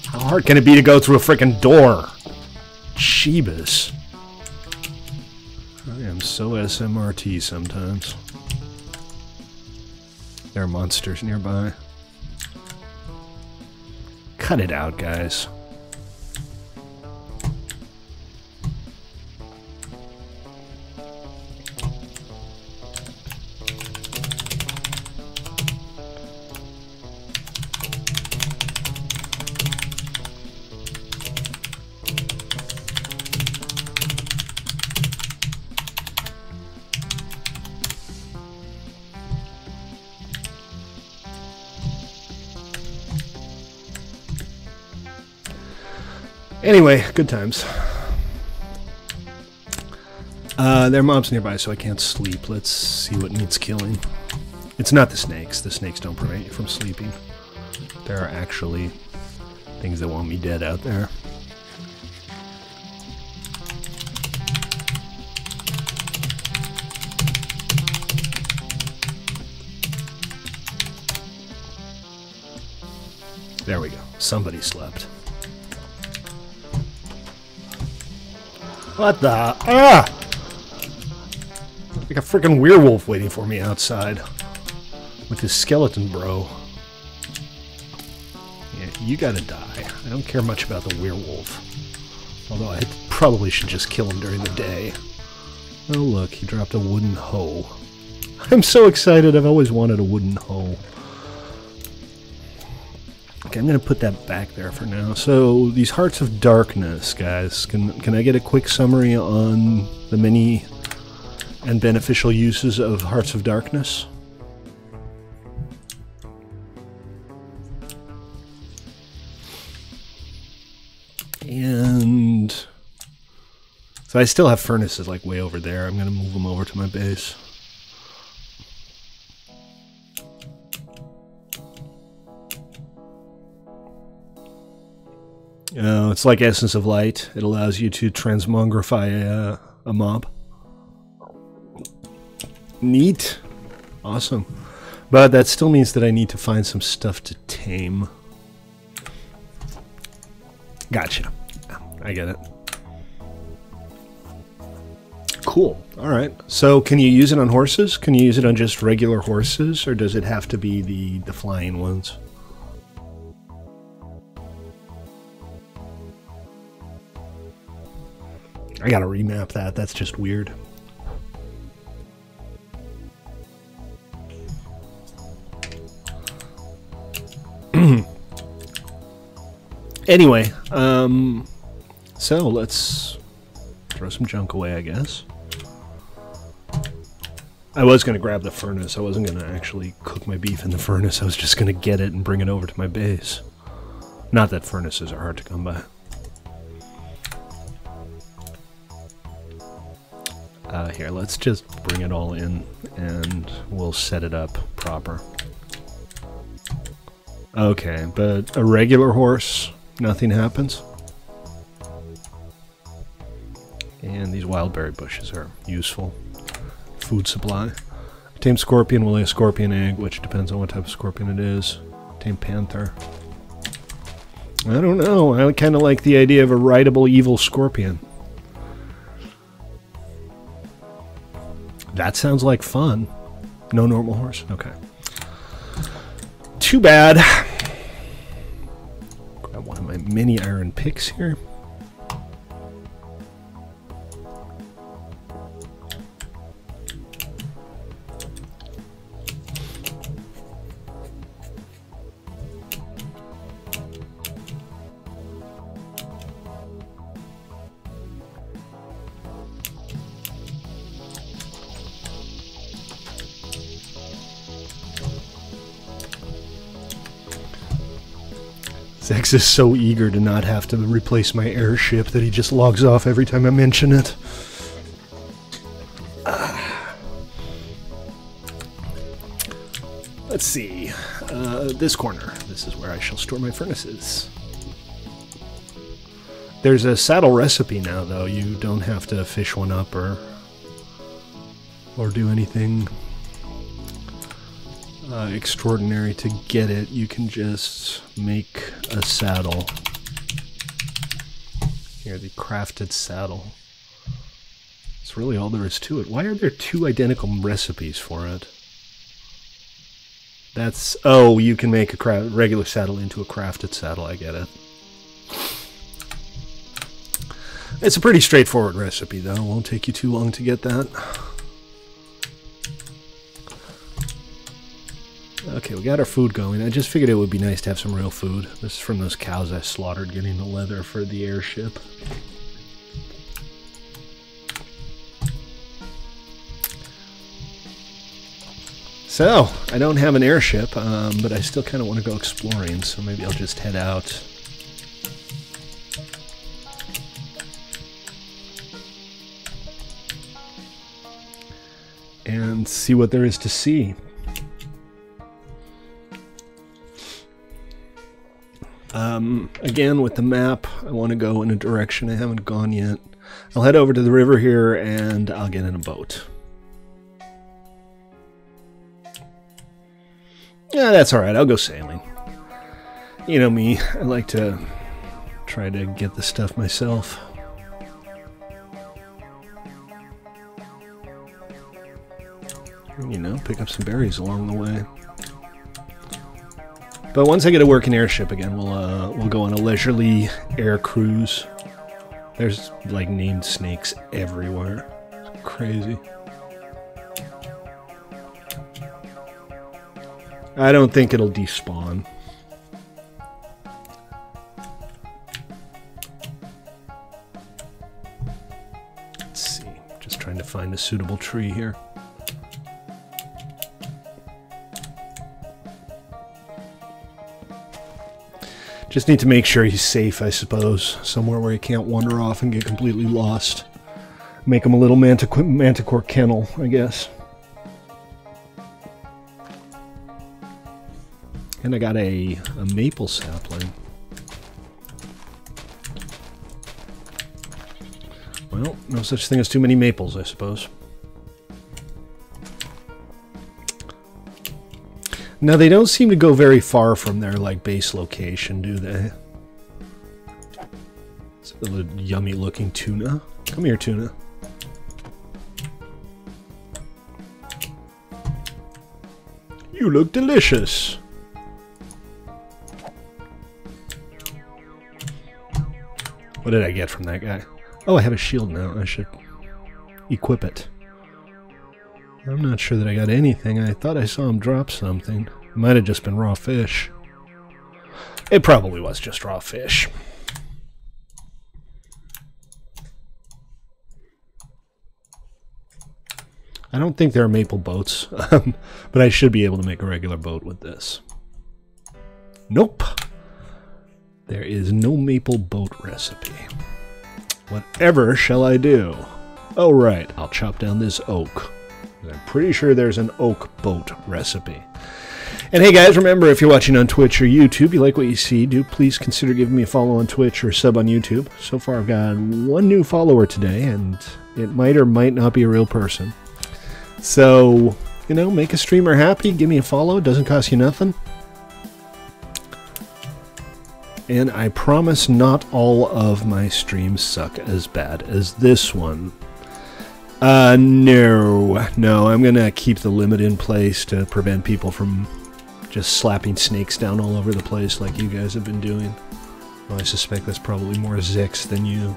How hard can it be to go through a freaking door? Jeebus. I am so SMRT sometimes. There are monsters nearby. Cut it out, guys. Anyway, good times. There are mobs nearby, so I can't sleep. Let's see what needs killing. It's not the snakes. The snakes don't prevent you from sleeping. There are actually things that want me dead out there. There we go. Somebody slept. What the? Ah! Like a freaking werewolf waiting for me outside. With his skeleton bro. Yeah, you gotta die. I don't care much about the werewolf. Although I probably should just kill him during the day. Oh look, he dropped a wooden hoe. I'm so excited, I've always wanted a wooden hoe. Okay, I'm going to put that back there for now. So, these Hearts of Darkness, guys. Can I get a quick summary on the many and beneficial uses of Hearts of Darkness? And so I still have furnaces like way over there. I'm going to move them over to my base. It's like Essence of Light. It allows you to transmogrify a mob. Neat. Awesome. But that still means that I need to find some stuff to tame. Gotcha. I get it. cool. All right. So can you use it on horses? Can you use it on just regular horses, or does it have to be the flying ones? I gotta remap that. That's just weird. Anyway, so let's throw some junk away, I guess. I was going to grab the furnace. I wasn't going to actually cook my beef in the furnace. I was just going to get it and bring it over to my base. Not that furnaces are hard to come by. Here, let's just bring it all in and we'll set it up proper. Okay, but a regular horse, nothing happens. And these wildberry bushes are useful. Food supply. Tame scorpion will lay a scorpion egg, which depends on what type of scorpion it is. Tame panther. I don't know. I kind of like the idea of a rideable evil scorpion. That sounds like fun. No normal horse? Okay. Too bad. Grab one of my mini iron picks here. Zex is so eager to not have to replace my airship that he just logs off every time I mention it. Let's see. This corner. This is where I shall store my furnaces. There's a saddle recipe now, though. You don't have to fish one up or do anything extraordinary to get it. You can just make a saddle. Here, the crafted saddle. That's really all there is to it. Why are there two identical recipes for it? That's... oh, you can make a regular saddle into a crafted saddle. I get it. It's a pretty straightforward recipe, though. It won't take you too long to get that. Okay, we got our food going. I just figured it would be nice to have some real food. This is from those cows I slaughtered getting the leather for the airship. So, I don't have an airship, but I still kind of want to go exploring, so maybe I'll just head out. And see what there is to see. Again, with the map, I want to go in a direction I haven't gone yet. I'll head over to the river here, and I'll get in a boat. Yeah, that's alright. I'll go sailing. You know me. I like to try to get the stuff myself. You know, pick up some berries along the way. But once I get a working airship again, we'll go on a leisurely air cruise. There's like named snakes everywhere. It's crazy. I don't think it'll despawn. Let's see. Just trying to find a suitable tree here. Just need to make sure he's safe, I suppose. Somewhere where he can't wander off and get completely lost. Make him a little manticore kennel, I guess. And I got a maple sapling. Well, no such thing as too many maples, I suppose. Now, they don't seem to go very far from their, like, base location, do they? It's a little yummy-looking tuna. Come here, tuna. You look delicious. What did I get from that guy? Oh, I have a shield now. I should equip it. I'm not sure that I got anything. I thought I saw him drop something. It might have just been raw fish. It probably was just raw fish. I don't think there are maple boats, but I should be able to make a regular boat with this. Nope. There is no maple boat recipe. Whatever shall I do? Oh, right. I'll chop down this oak. I'm pretty sure there's an oak boat recipe. And hey guys, remember, if you're watching on Twitch or YouTube, you like what you see, do please consider giving me a follow on Twitch or a sub on YouTube. So far I've got one new follower today, and it might or might not be a real person. So, you know, make a streamer happy, give me a follow, it doesn't cost you nothing. And I promise not all of my streams suck as bad as this one. No, I'm going to keep the limit in place to prevent people from just slapping snakes down all over the place like you guys have been doing. Well, I suspect that's probably more Zix than you.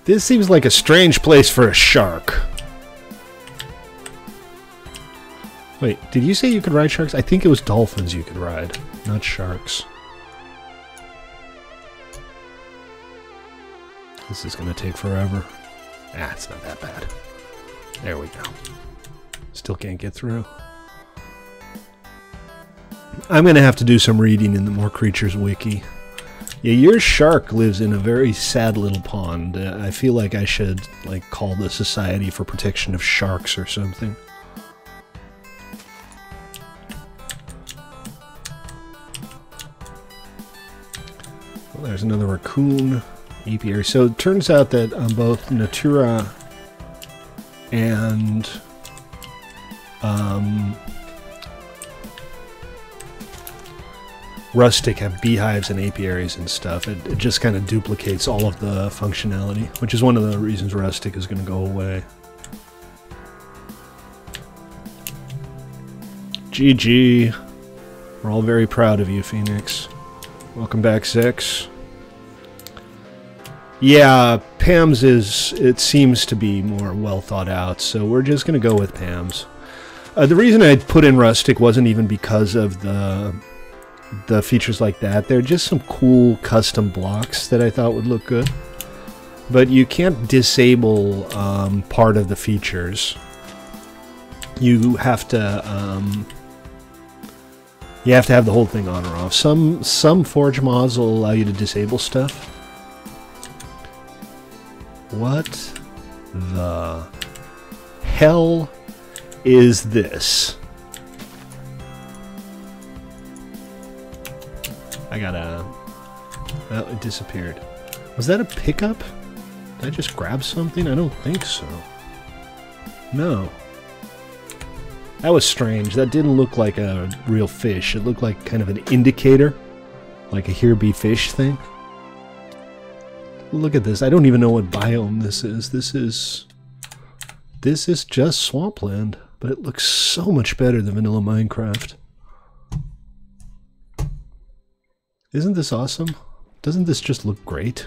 This seems like a strange place for a shark. Wait, did you say you could ride sharks? I think it was dolphins you could ride, not sharks. This is going to take forever. Ah, it's not that bad. There we go. Still can't get through. I'm going to have to do some reading in the More Creatures wiki. Yeah, your shark lives in a very sad little pond. I feel like I should, like, call the Society for Protection of Sharks or something. Well, there's another raccoon apiary. So it turns out that both Natura and Rustic have beehives and apiaries and stuff. It just kind of duplicates all of the functionality, which is one of the reasons Rustic is going to go away. GG. We're all very proud of you, Phoenix. Welcome back, Zix. Yeah, Pam's it seems to be more well thought out, so we're just going to go with Pam's. The reason I put in Rustic wasn't even because of the features like that. They're just some cool custom blocks that I thought would look good. But you can't disable part of the features. You have to have the whole thing on or off. Some Forge mods will allow you to disable stuff. What the hell is this? Oh, it disappeared. Was that a pickup? Did I just grab something? I don't think so. No. That was strange. That didn't look like a real fish. It looked like kind of an indicator. Like a here be fish thing. Look at this. I don't even know what biome this is. This is just swampland. But it looks so much better than vanilla Minecraft. Isn't this awesome? Doesn't this just look great?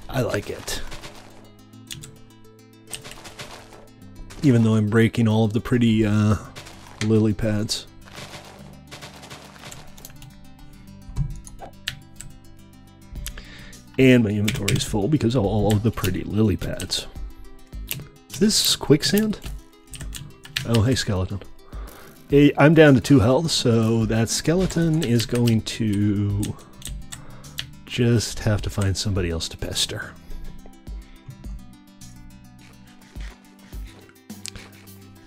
I like it. Even though I'm breaking all of the pretty lily pads. And my inventory is full because of all of the pretty lily pads. Is this quicksand? Oh, hey, skeleton. Hey, I'm down to 2 health, so that skeleton is going to just have to find somebody else to pester.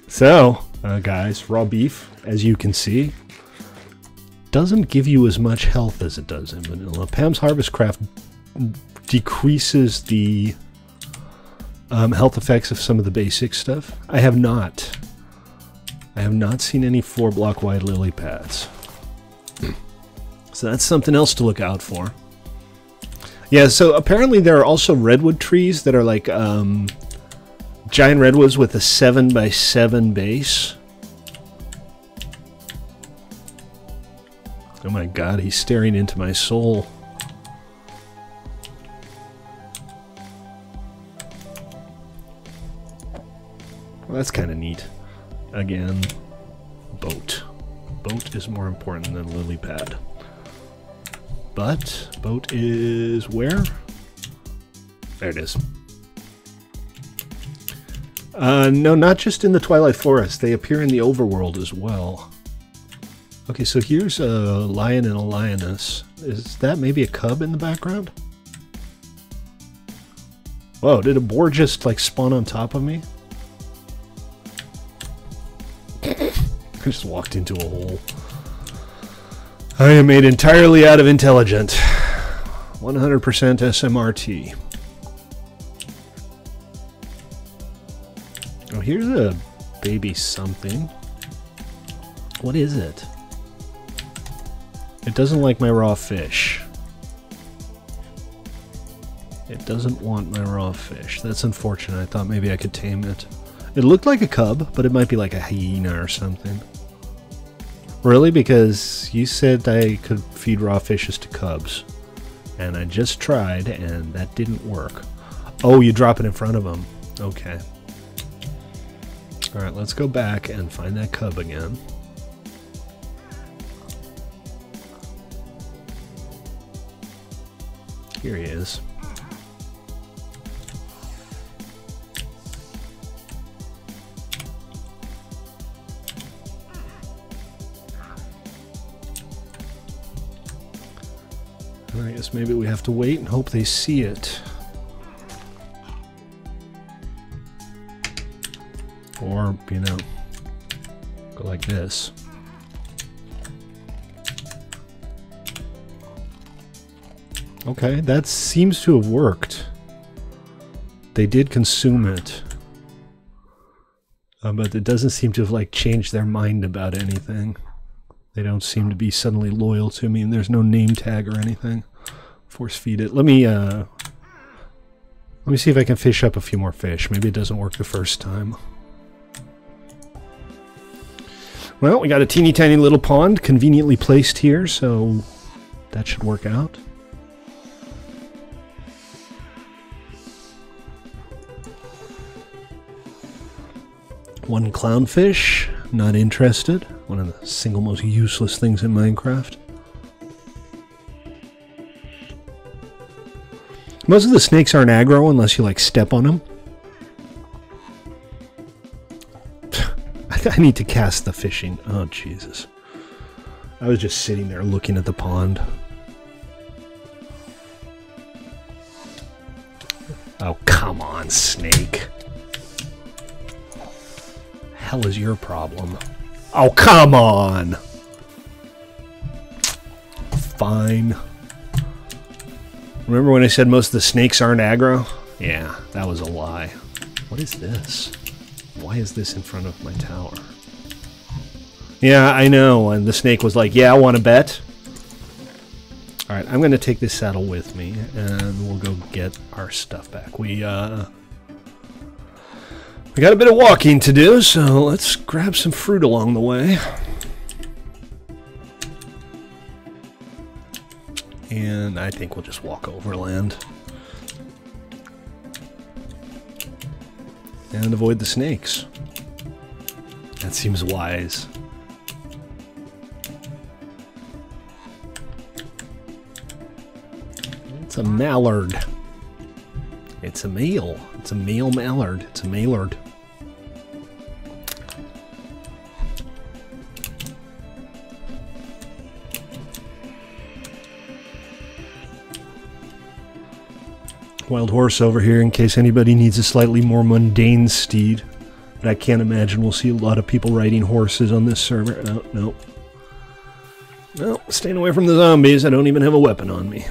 So, guys, raw beef, as you can see, doesn't give you as much health as it does in vanilla. Pam's Harvest Craft decreases the health effects of some of the basic stuff. I have not seen any 4-block wide lily pads. So that's something else to look out for. Yeah, so apparently there are also redwood trees that are like giant redwoods with a 7x7 base. Oh my god, he's staring into my soul. Well, that's kind of neat. Again, boat. Boat is more important than lily pad. But boat is where? There it is. No, not just in the Twilight Forest. They appear in the overworld as well. Okay, so here's a lion and a lioness. Is that maybe a cub in the background? Whoa, did a boar just like spawn on top of me? I just walked into a hole. I am made entirely out of intelligent. 100% SMRT. Oh, here's a baby something. What is it? It doesn't like my raw fish. It doesn't want my raw fish. That's unfortunate. I thought maybe I could tame it. It looked like a cub, but it might be like a hyena or something. Really? Because you said I could feed raw fishes to cubs. And I just tried, and that didn't work. Oh, you drop it in front of them. Okay. Alright, let's go back and find that cub again. Here he is. I guess maybe we have to wait and hope they see it. Or, you know, go like this. Okay, that seems to have worked. They did consume it. But it doesn't seem to have, like, changed their mind about anything. They don't seem to be suddenly loyal to me, and there's no name tag or anything. Force feed it. Let me see if I can fish up a few more fish. Maybe it doesn't work the first time. Well, we got a teeny tiny little pond conveniently placed here, so that should work out. One clownfish, not interested. One of the single most useless things in Minecraft. Most of the snakes aren't aggro unless you like step on them. I need to cast the fishing. Oh, Jesus. I was just sitting there looking at the pond. Oh, come on, snake. Hell is your problem? Oh, come on! Fine. Remember when I said most of the snakes aren't aggro? Yeah, that was a lie. What is this? Why is this in front of my tower? Yeah, I know. And the snake was like, yeah, I want to bet. Alright, I'm going to take this saddle with me, and we'll go get our stuff back. We got a bit of walking to do, so let's grab some fruit along the way. And I think we'll just walk overland. And avoid the snakes. That seems wise. It's a mallard. It's a male. It's a male mallard. It's a mallard. Wild horse over here in case anybody needs a slightly more mundane steed. But I can't imagine we'll see a lot of people riding horses on this server. No, no. No, staying away from the zombies. I don't even have a weapon on me.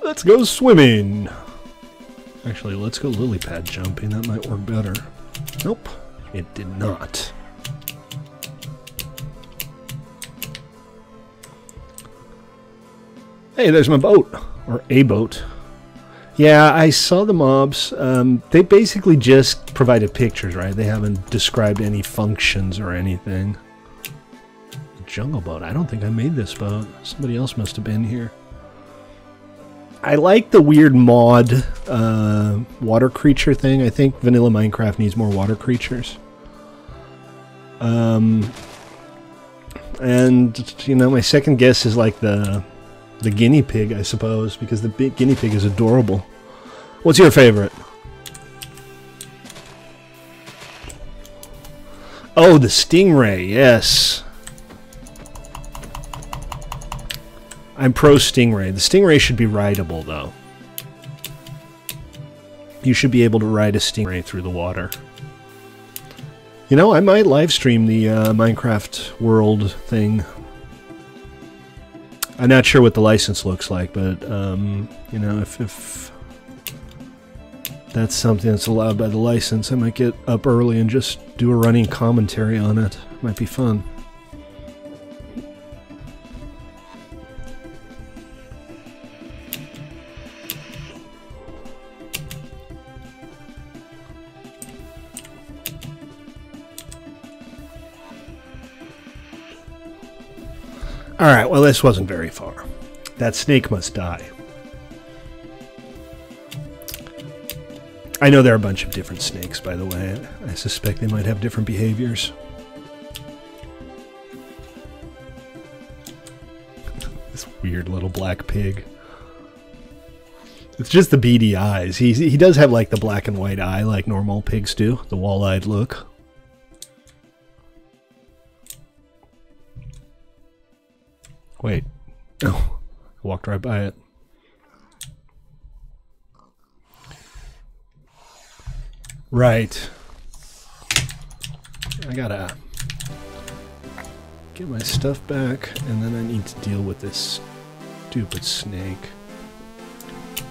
Let's go swimming. Actually, let's go lily pad jumping. That might work better. Nope, it did not. Hey, there's my boat. Or a boat. Yeah, I saw the mobs. They basically just provided pictures, right? They haven't described any functions or anything. Jungle boat. I don't think I made this boat. Somebody else must have been here. I like the weird mod water creature thing. I think vanilla Minecraft needs more water creatures. And, you know, my second guess is like the guinea pig, I suppose, because the big guinea pig is adorable. What's your favorite? Oh, the stingray, yes. I'm pro stingray. The stingray should be rideable, though. You should be able to ride a stingray through the water. You know, I might live stream the Minecraft world thing. I'm not sure what the license looks like, but, you know, if that's something that's allowed by the license, I might get up early and just do a running commentary on it. Might be fun. Alright, well this wasn't very far. That snake must die. I know there are a bunch of different snakes, by the way. I suspect they might have different behaviors. This weird little black pig. It's just the beady eyes. He does have like the black and white eye like normal pigs do. The wall-eyed look. Wait. Oh, I walked right by it. Right. I gotta get my stuff back, and then I need to deal with this stupid snake.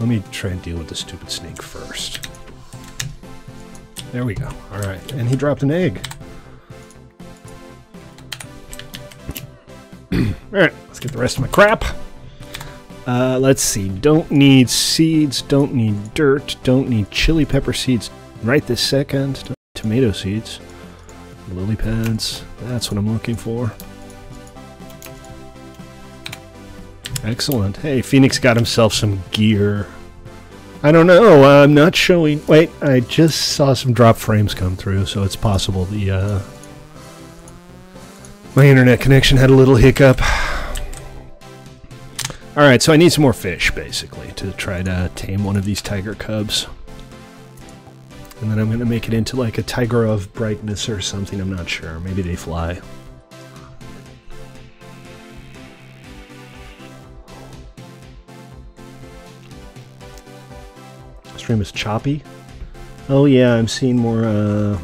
Let me try and deal with the stupid snake first. There we go. Alright, and he dropped an egg. Alright, let's get the rest of my crap. Let's see. Don't need seeds, don't need dirt, don't need chili pepper seeds right this second. Don't need tomato seeds. Lily pads. That's what I'm looking for. Excellent. Hey, Phoenix got himself some gear. I don't know. I'm not showing... Wait, I just saw some drop frames come through, so it's possible the... my internet connection had a little hiccup. Alright, so I need some more fish, basically, to try to tame one of these tiger cubs. And then I'm going to make it into like a tiger of brightness or something, I'm not sure. Maybe they fly. Stream is choppy. Oh yeah, I'm seeing more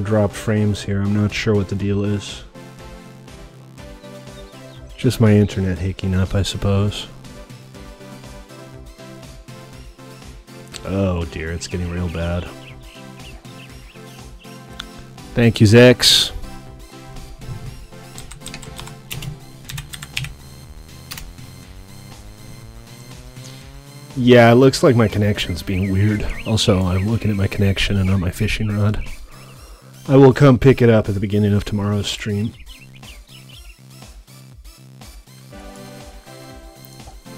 dropped frames here. I'm not sure what the deal is. Just my internet hicking up, I suppose. Oh dear, it's getting real bad. Thank you, Zex. Yeah, it looks like my connection's being weird. Also, I'm looking at my connection and on my fishing rod. I will come pick it up at the beginning of tomorrow's stream.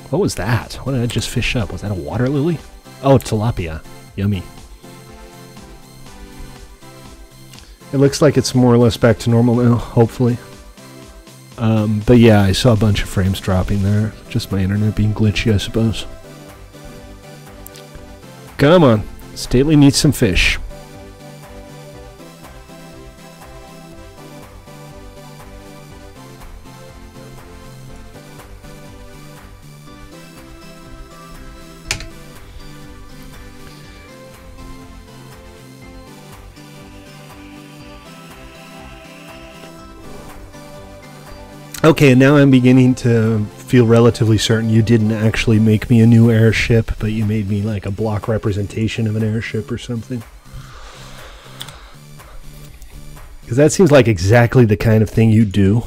What was that? What did I just fish up? Was that a water lily? Oh, tilapia. Yummy. It looks like it's more or less back to normal now, hopefully. But yeah, I saw a bunch of frames dropping there. Just my internet being glitchy, I suppose. Come on. Stately needs some fish. Okay, now I'm beginning to feel relatively certain you didn't actually make me a new airship, but you made me like a block representation of an airship or something. Because that seems like exactly the kind of thing you do.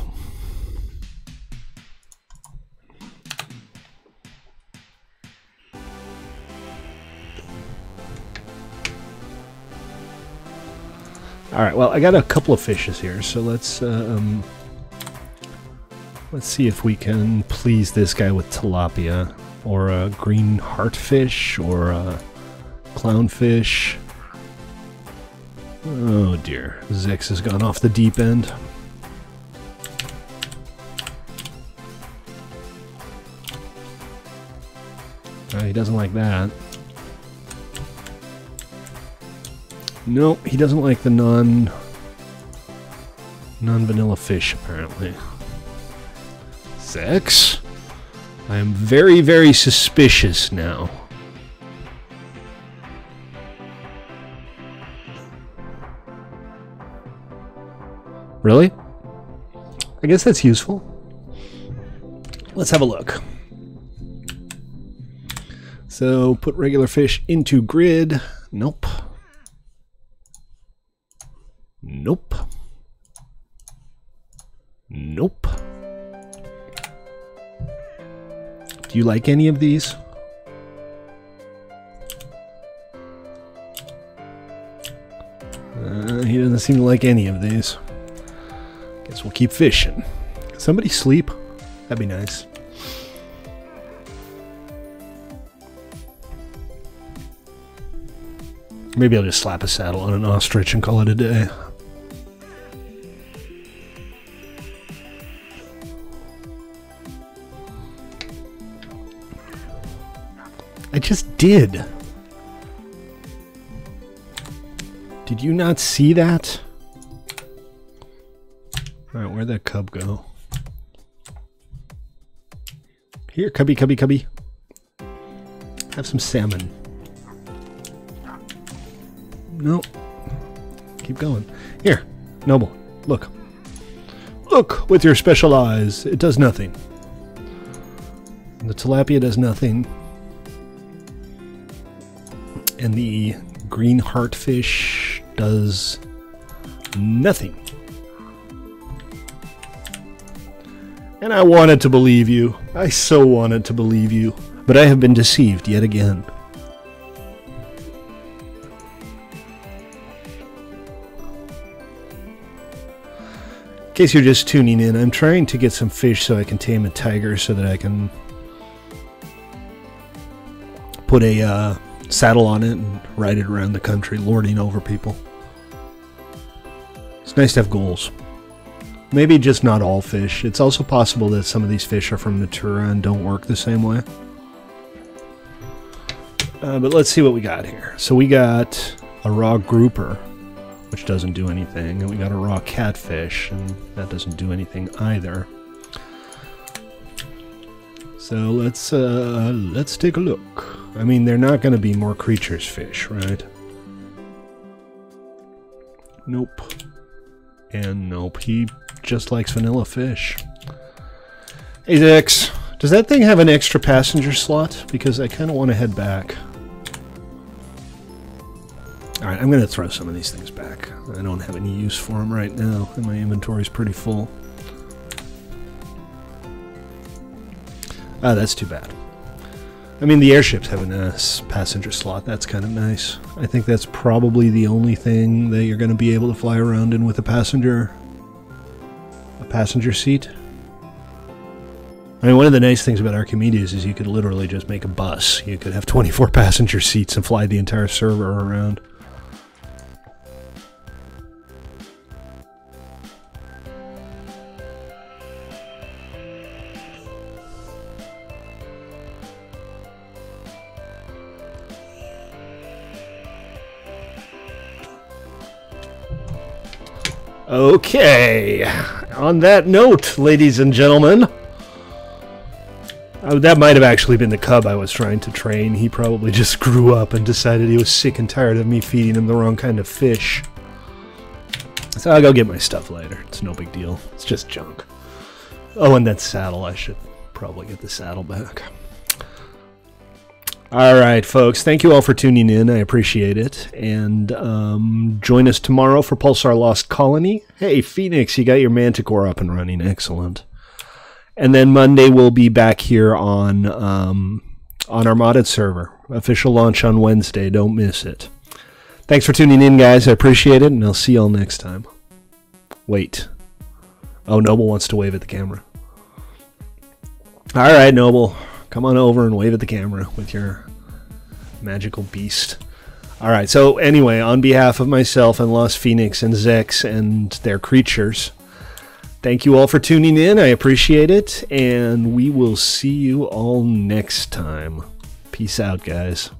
Alright, well, I got a couple of fishes here, so let's see if we can please this guy with tilapia, or a green heartfish, or a clownfish. Oh dear, Zex has gone off the deep end. Oh, he doesn't like that. Nope, he doesn't like the non-vanilla fish, apparently. Zex? I am very, very suspicious now. Really? I guess that's useful. Let's have a look. So, put regular fish into grid. Nope. Nope. Nope. Do you like any of these? He doesn't seem to like any of these. Guess we'll keep fishing. Somebody sleep? That'd be nice. Maybe I'll just slap a saddle on an ostrich and call it a day. I just did. Did you not see that? Alright, where'd that cub go? Here, cubby, cubby, cubby. Have some salmon. Nope. Keep going. Here, Noble, look. Look with your special eyes. It does nothing. The tilapia does nothing. And the green heartfish does nothing. And I wanted to believe you. I so wanted to believe you. But I have been deceived yet again. In case you're just tuning in, I'm trying to get some fish so I can tame a tiger so that I can put a saddle on it and ride it around the country, lording over people. It's nice to have goals. Maybe just not all fish. It's also possible that some of these fish are from Natura and don't work the same way. But let's see what we got here. So we got a raw grouper, which doesn't do anything, and we got a raw catfish, and that doesn't do anything either. So let's take a look. I mean, they're not going to be more creatures fish, right? Nope. And nope, he just likes vanilla fish. Hey, Zex, does that thing have an extra passenger slot? Because I kind of want to head back. Alright, I'm going to throw some of these things back. I don't have any use for them right now, and my inventory's pretty full. Ah, that's too bad. I mean, the airships have a passenger slot. That's kind of nice. I think that's probably the only thing that you're going to be able to fly around in with a passenger seat. I mean, one of the nice things about Archimedes is you could literally just make a bus. You could have 24 passenger seats and fly the entire server around. Okay, on that note, ladies and gentlemen, that might have actually been the cub I was trying to train. He probably just grew up and decided he was sick and tired of me feeding him the wrong kind of fish. So I'll go get my stuff later. It's no big deal. It's just junk. Oh, and that saddle, I should probably get the saddle back. All right, folks. Thank you all for tuning in. I appreciate it. And join us tomorrow for Pulsar Lost Colony. Hey, Phoenix, you got your Manticore up and running. Excellent. And then Monday we'll be back here on our modded server. Official launch on Wednesday. Don't miss it. Thanks for tuning in, guys. I appreciate it, and I'll see y'all next time. Wait. Oh, Noble wants to wave at the camera. All right, Noble. Come on over and wave at the camera with your magical beast. All right, so anyway, on behalf of myself and Lost Phoenix and Zex and their creatures, thank you all for tuning in. I appreciate it, and we will see you all next time. Peace out, guys.